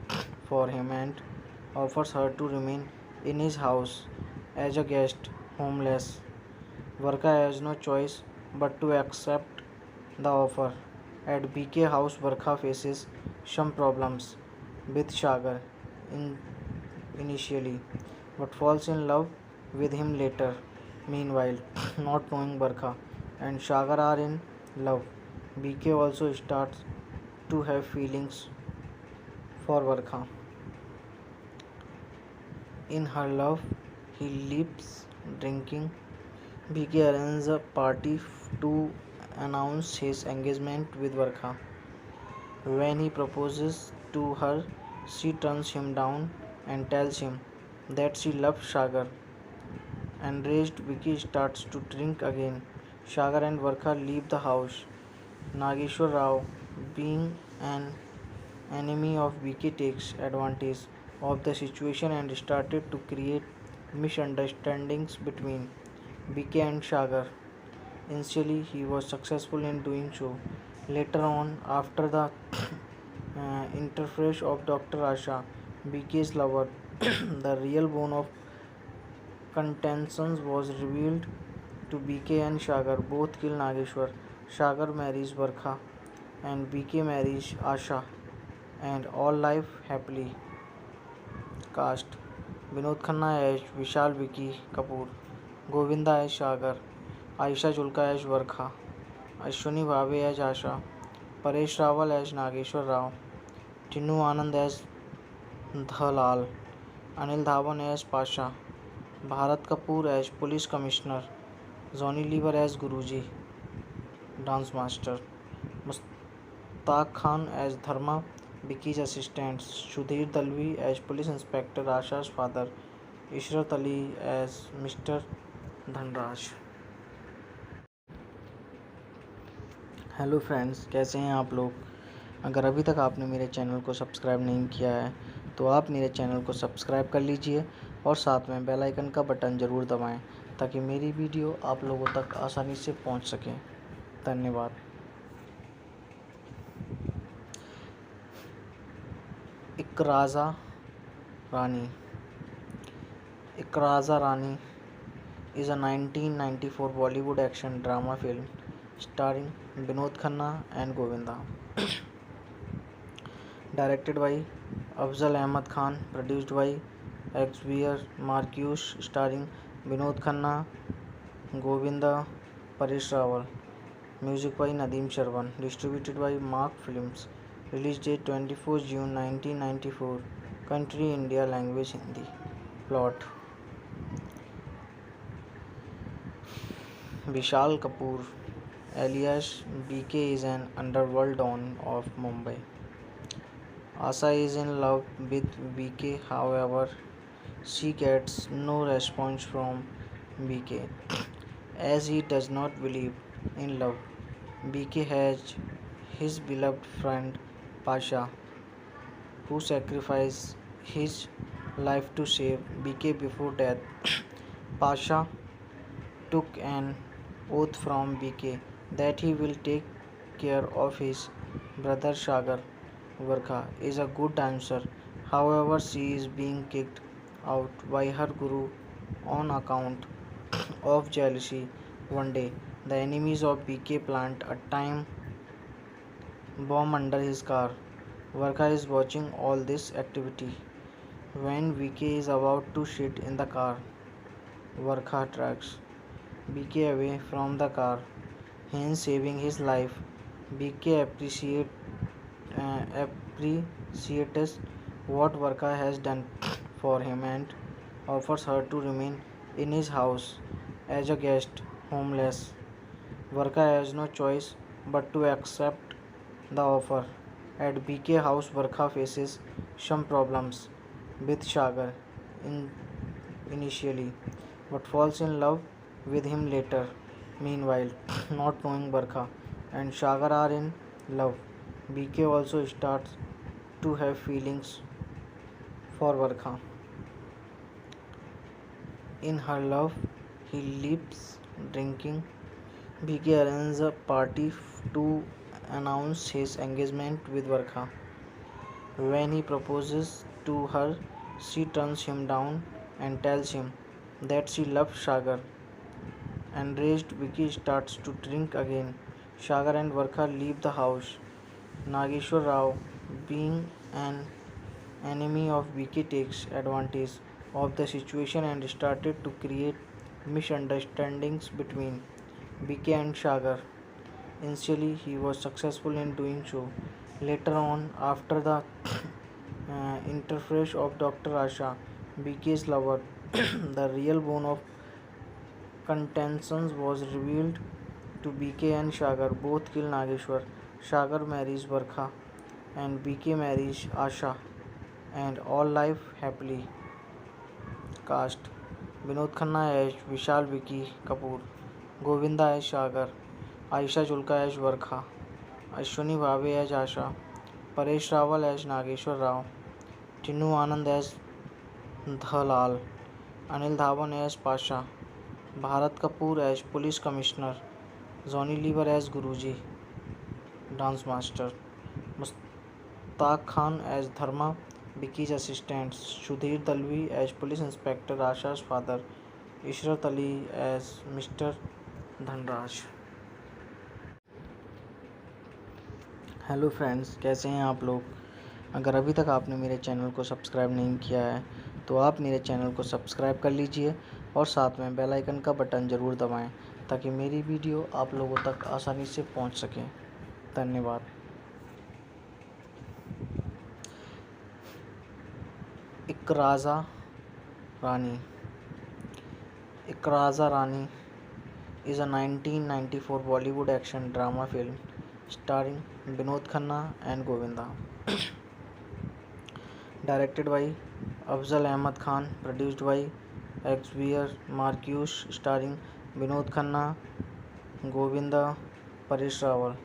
Speaker 1: for him and offers her to remain in his house as a guest, homeless. Varka has no choice but to accept the offer. At BK house, Varka faces some problems with Sagar in initially, but falls in love with him later. Meanwhile, not knowing Barkha and Sagar are in love, BK also starts to have feelings for Barkha. In her love, he leaves drinking. BK arranges a party to announce his engagement with Barkha. When he proposes to her, she turns him down and tells him that she loves Sagar. Enraged, Vicky starts to drink again. Sagar and Varkha leave the house. Nageshwar Rao, being an enemy of Vicky, takes advantage of the situation and started to create misunderstandings between Vicky and Sagar. Initially, he was successful in doing so. Later on, after the interface of Dr. Asha, BK's lover, the real bone of contention was revealed to BK and Sagar. Both kill Nageshwar. Sagar marries Varkha and BK marries Asha, and all life happily. Cast: Vinod Khanna as Vishal Vicky Kapoor, Govinda as Sagar, Aisha Julka as Varkha, Ashwini Bhave as Asha, Paresh Rawal as Nageshwar Rao, Tinnu Anand as Dhalal, Anil Dhawan as Pasha, Bharat Kapoor as Police Commissioner, Johnny Lever as Guruji, Dance Master, Mushtaq Khan as Dharma, Vicky's assistant, Sudhir Dalvi as Police Inspector Asha's father, Ishrat Ali as Mr. Dhanraj. Hello friends, कैसे हैं आप लोग। अगर अभी तक आपने मेरे channel को सब्सक्राइब नहीं किया है तो आप मेरे चैनल को सब्सक्राइब कर लीजिए और साथ में बेल आइकन का बटन ज़रूर दबाएं ताकि मेरी वीडियो आप लोगों तक आसानी से पहुंच सके। धन्यवाद। इकराज़ा रानी। इकराज़ा रानी is a 1994 Bollywood action drama film starring Vinod Khanna and Govinda. Directed by Afzal Ahmad Khan, produced by Xavier Marcus, starring Vinod Khanna, Govinda, Paresh Rawal. Music by Nadeem Sharwan. Distributed by Mark Films. Release date 24 June 1994. Country India. Language Hindi. Plot: Vishal Kapoor, alias BK, is an underworld don of Mumbai. Asa is in love with BK, however, she gets no response from BK as he does not believe in love. BK has his beloved friend Pasha, who sacrificed his life to save BK before death. Pasha took an oath from BK that he will take care of his brother Sagar. Varkha is a good dancer. However, she is being kicked out by her guru on account of jealousy. One day, the enemies of BK plant a time bomb under his car. Varkha is watching all this activity. When VK is about to sit in the car, Varkha tracks BK away from the car, hence saving his life. BK appreciates what Varkha has done for him and offers her to remain in his house as a guest, homeless. Varkha has no choice but to accept the offer. At BK house, Varkha faces some problems with Sagar in initially, but falls in love with him later. Meanwhile, not knowing Varkha and Sagar are in love, BK also starts to have feelings for Varkha. In her love, he leaves drinking. BK arranges a party to announce his engagement with Varkha. When he proposes to her, she turns him down and tells him that she loves Sagar. Enraged, Vicky starts to drink again. Sagar and Varkha leave the house. Nageshwar Rao, being an enemy of Vicky, takes advantage of the situation and started to create misunderstandings between Vicky and Sagar. Initially, he was successful in doing so. Later on, after the interface of Dr. Asha, BK's lover, the real bone of contention was revealed to BK and Sagar. Both kill Nageshwar. Sagar marries Varkha and BK marries Asha, and all life happily. Cast: Vinod Khanna as Vishal Vicky Kapoor, Govinda as Sagar, Aisha Julka as Varkha, Ashwini Bhave as Asha, Paresh Rawal as Nageshwar Rao, Tinnu Anand as Dhalal, Anil Dhawan as Pasha, Bharat Kapoor as Police Commissioner, Johnny Lever as Guruji, Dance Master, Mushtaq Khan as Dharma, Vicky's assistant, Sudhir Dalvi as Police Inspector Asha's father, Ishrat Ali as Mr. Dhanraj. Hello friends, कैसे हैं आप लोग। अगर अभी तक आपने मेरे channel को सब्सक्राइब नहीं किया है तो आप मेरे चैनल को सब्सक्राइब कर लीजिए और साथ में बेल आइकन का बटन ज़रूर दबाएं ताकि मेरी वीडियो आप लोगों तक आसानी से पहुंच सके। धन्यवाद। इकराज़ा रानी। इकराज़ा रानी is a 1994 Bollywood action drama film starring Vinod Khanna and Govinda. Directed by Afzal Ahmad Khan, produced by Xavier Marcus, starring Vinod Khanna, Govinda, Paresh Rawal.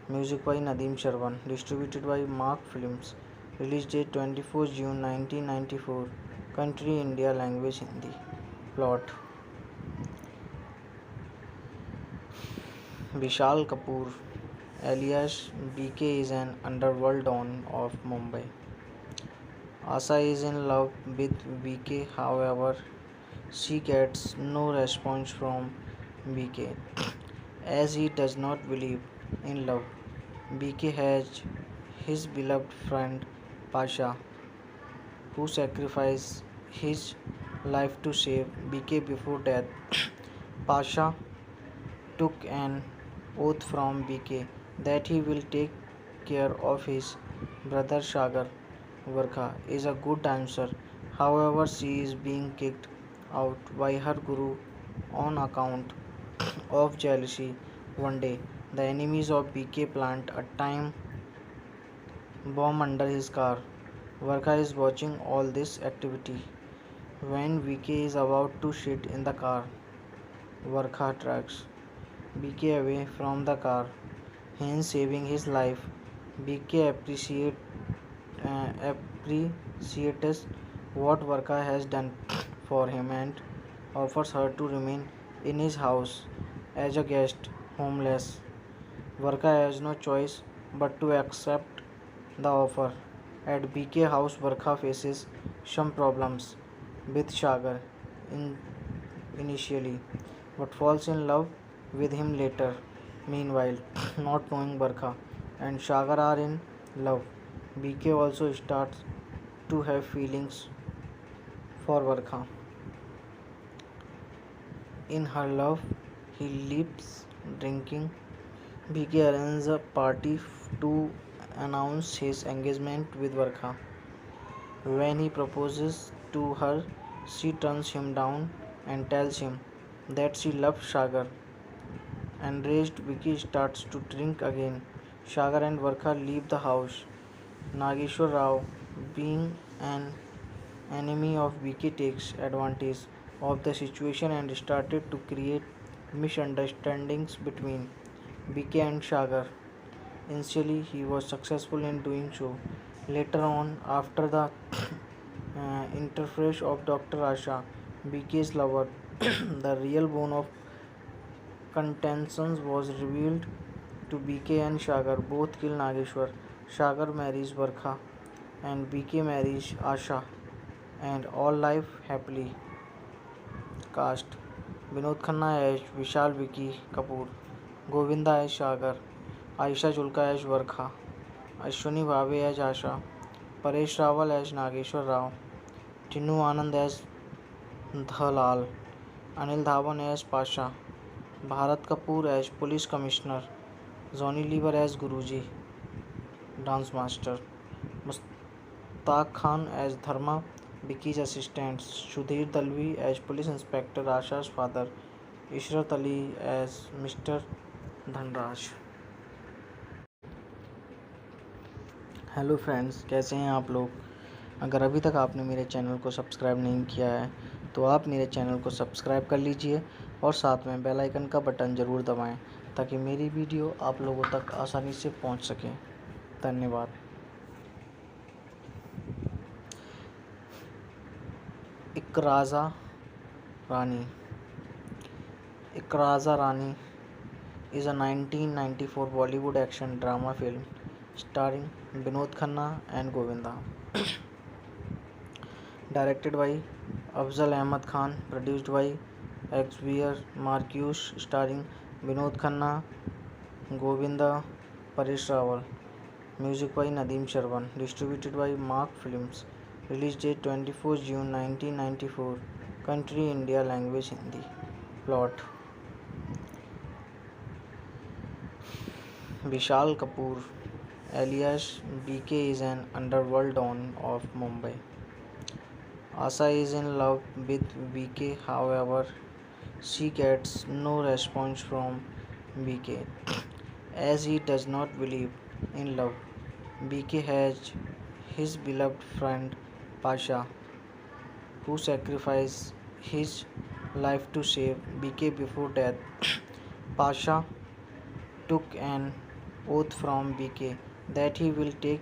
Speaker 1: Music by Nadeem Sharwan. Distributed by Mark Films. Release date 24 June 1994. Country India. Language Hindi. Plot: Vishal Kapoor, alias BK, is an underworld don of Mumbai. Asa is in love with BK, however, she gets no response from BK as he does not believe in love. BK has his beloved friend Pasha, who sacrificed his life to save BK before death. Pasha took an oath from BK that he will take care of his brother Sagar. Varkha is a good dancer. However, she is being kicked out by her guru on account of jealousy. One day, the enemies of BK plant a time bomb under his car. Varkha is watching all this activity. When VK is about to sit in the car, Varkha tracks BK away from the car, hence saving his life. BK appreciates what Varkha has done for him and offers her to remain in his house as a guest, homeless. Varka has no choice but to accept the offer. At BK house, Varka faces some problems with Sagar in initially, but falls in love with him later. Meanwhile, not knowing Barkha and Sagar are in love, BK also starts to have feelings for Barkha. In her love, he leaps drinking. BK arranges a party to announce his engagement with Barkha. When he proposes to her, she turns him down and tells him that she loves Sagar. Enraged, Vicky starts to drink again. Sagar and Varkha leave the house. Nageshwar Rao, being an enemy of Vicky, takes advantage of the situation and started to create misunderstandings between Vicky and Sagar. Initially, he was successful in doing so. Later on, after the interface of Dr. Asha, BK's lover, the real bone of contentions was revealed to BK and Sagar. Both kill Nageshwar. Sagar marries Barkha and BK marries Asha, and all life happily. Cast: Vinod Khanna as Vishal Vicky Kapoor, Govinda as Sagar, Aisha Julka as Barkha, Ashwini Bhave as Asha, Paresh Rawal as Nageshwar Rao, Tinnu Anand as Dhalal, Anil Dhawan as Pasha, Bharat Kapoor as Police Commissioner, Johnny Lever as Guruji, Dance Master, Mushtaq Khan as Dharma, Vicky's assistant, Sudhir Dalvi as Police Inspector Asha's father, Ishrat Ali as Mr. Dhanraj. Hello friends, कैसे हैं आप लोग। अगर अभी तक आपने मेरे channel को सब्सक्राइब नहीं किया है तो आप मेरे चैनल को सब्सक्राइब कर लीजिए और साथ में बेल आइकन का बटन ज़रूर दबाएं ताकि मेरी वीडियो आप लोगों तक आसानी से पहुंच सके। धन्यवाद। इकराज़ा रानी। इकराज़ा रानी is a 1994 Bollywood action drama film starring Vinod Khanna and Govinda. Directed by Afzal Ahmad Khan, produced by Xavier Marcus, starring Vinod Khanna, Govinda, Paresh Rawal. Music by Nadeem Sharwan. Distributed by Mark Films. Release date 24 June 1994. Country India. Language Hindi. Plot: Vishal Kapoor, alias BK, is an underworld don of Mumbai. Asa is in love with BK, however, she gets no response from BK as he does not believe in love. BK has his beloved friend Pasha, who sacrificed his life to save BK before death. Pasha took an oath from BK that he will take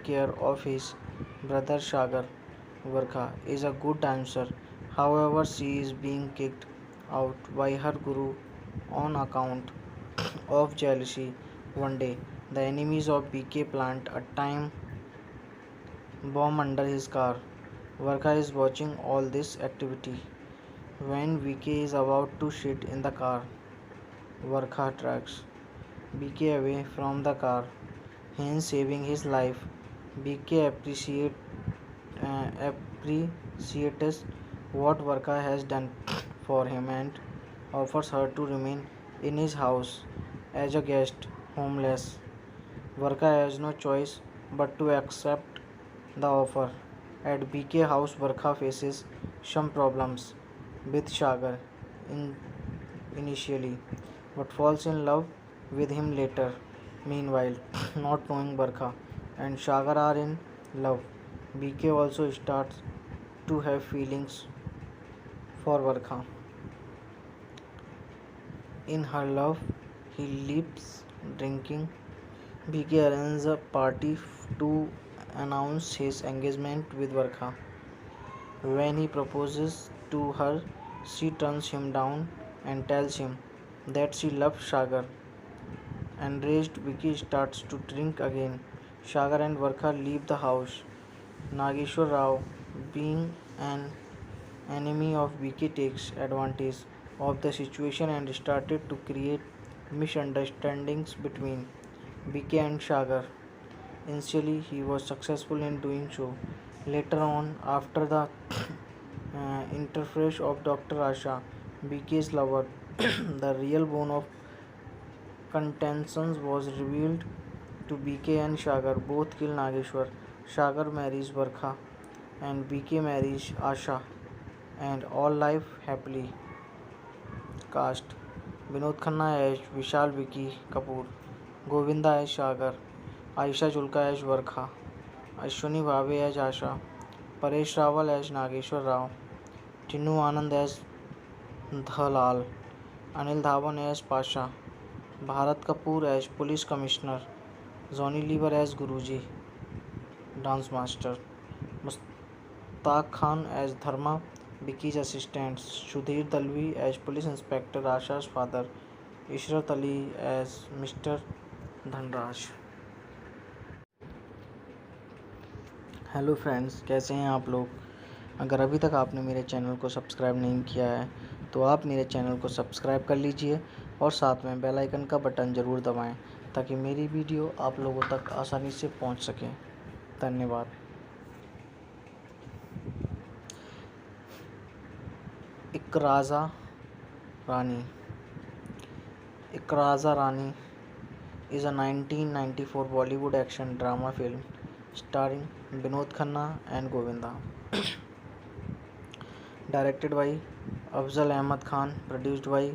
Speaker 1: care of his brother Sagar. Varkha is a good dancer, however, she is being kicked out by her guru on account of jealousy. One day, the enemies of BK plant a time bomb under his car. Varkha is watching all this activity. When BK is about to sit in the car, Varkha tracks BK away from the car, hence saving his life. BK appreciates what Varka has done for him and offers her to remain in his house as a guest, homeless. Varka has no choice but to accept the offer. At BK house, Varka faces some problems with Sagar initially, but falls in love with him later. Meanwhile, not knowing Barkha and Sagar are in love, BK also starts to have feelings for Barkha. In her love, he leaps drinking. BK arranges a party to announce his engagement with Barkha. When he proposes to her, she turns him down and tells him that she loves Sagar. Enraged, Vicky starts to drink again. Sagar and Varkha leave the house. Nageshwar Rao, being an enemy of Vicky, takes advantage of the situation and started to create misunderstandings between Vicky and Sagar. Initially, he was successful in doing so. Later on, after the interface of Dr. Asha, Vicky's lover, the real bone of contention was revealed to BK and Sagar. Both kill Nageshwar. Sagar marries Varkha and BK marries Asha, and all live happily. Cast: Vinod Khanna as Vishal Vicky Kapoor, Govinda as Sagar, Aisha Julka as Varkha, Ashwini Bhave as Asha, Paresh Rawal as Nageshwar Rao, Tinnu Anand as Dhalal, Anil Dhawan as Pasha, Bharat Kapoor as Police Commissioner, Johnny Lever as Guruji, Dance Master, Mushtaq Khan as Dharma, Vicky's assistant, Sudhir Dalvi as Police Inspector Asha's father, Ishrat Ali as Mr. Dhanraj. Hello friends, कैसे हैं आप लोग। अगर अभी तक आपने मेरे channel को सब्सक्राइब नहीं किया है तो आप मेरे चैनल को सब्सक्राइब कर लीजिए और साथ में बेल आइकन का बटन ज़रूर दबाएं ताकि मेरी वीडियो आप लोगों तक आसानी से पहुंच सके। धन्यवाद। इकराज़ा रानी। इकराज़ा रानी is a 1994 Bollywood action drama film starring Vinod Khanna and Govinda. Directed by Afzal Ahmad Khan, produced by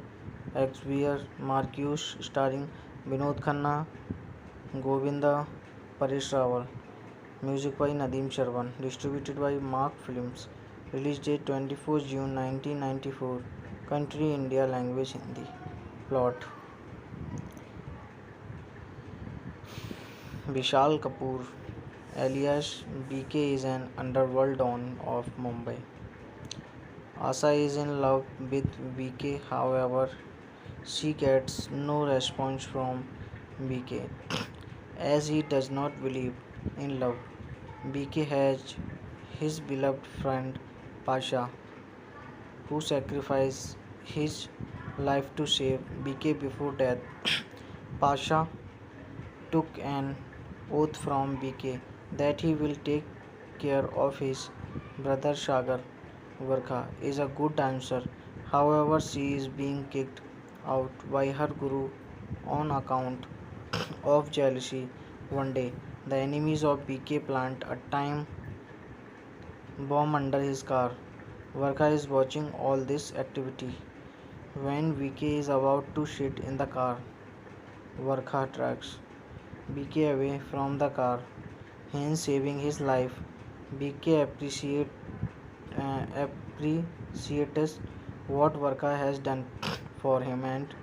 Speaker 1: Xavier Marcus, starring Vinod Khanna, Govinda, Paresh Rawal. Music by Nadeem Sharwan. Distributed by Mark Films. Release date 24 June 1994. Country India. Language Hindi. Plot: Vishal Kapoor, alias BK, is an underworld don of Mumbai. Asa is in love with BK, however, she gets no response from BK as he does not believe in love. BK has his beloved friend Pasha, who sacrificed his life to save BK before death. Pasha took an oath from BK that he will take care of his brother Sagar. Varkha is a good dancer, however, she is being kicked out by her guru on account of jealousy. One day, the enemies of BK plant a time bomb under his car. Varkha is watching all this activity. When BK is about to sit in the car, Varkha tracks BK away from the car, hence saving his life. BK appreciates what Varkha has done for him and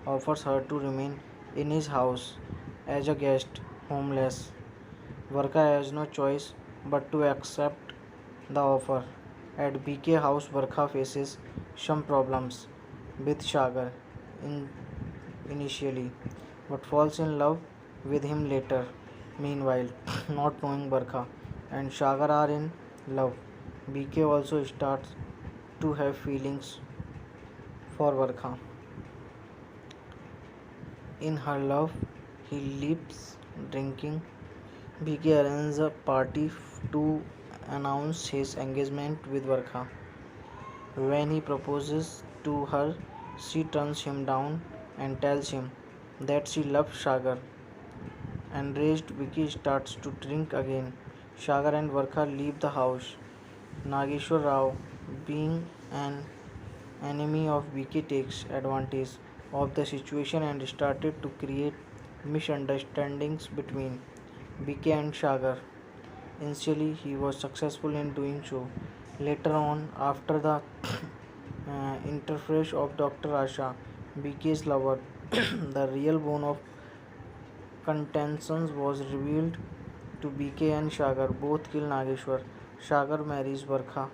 Speaker 1: offers her to remain in his house as a guest, homeless. Varkha has no choice but to accept the offer. At BK house, Varkha faces some problems with Sagar initially, but falls in love with him later. Meanwhile, not knowing Varkha and Sagar are in love, BK also starts to have feelings for Varkha. In her love, he leaves drinking. BK arranges a party to announce his engagement with Varkha. When he proposes to her, she turns him down and tells him that she loves Sagar. Enraged, Vicky starts to drink again. Sagar and Varkha leave the house. Nageshwar Rao, being an enemy of Vicky, takes advantage of the situation and started to create misunderstandings between Vicky and Sagar. Initially, he was successful in doing so. Later on, after the interface of Dr. Asha, BK's lover, the real bone of contention was revealed to BK and Sagar. Both kill Nageshwar. Sagar marries Varkha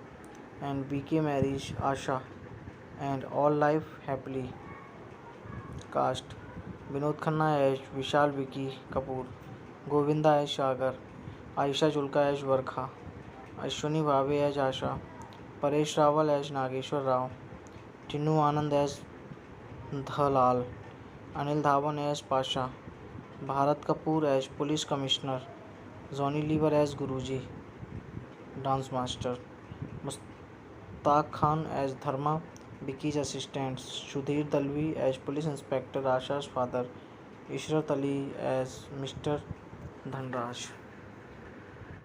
Speaker 1: and BK marries Asha, and all live happily. Cast: Vinod Khanna as Vishal Vicky Kapoor, Govinda as Sagar, Ayesha Julka as Varsha, Ashwini Bhave as Asha, Paresh Rawal as Nageshwar Rao, Tinnu Anand as Dhalal, Anil Dhawan as Pasha, Bharat Kapoor as police commissioner, Johnny liver as Guruji dance master, Mushtaq Khan as Dharma wikis assistant, Sudhir Dalvi as police inspector Asha's father, Ishrat Ali as mister Dhanraj.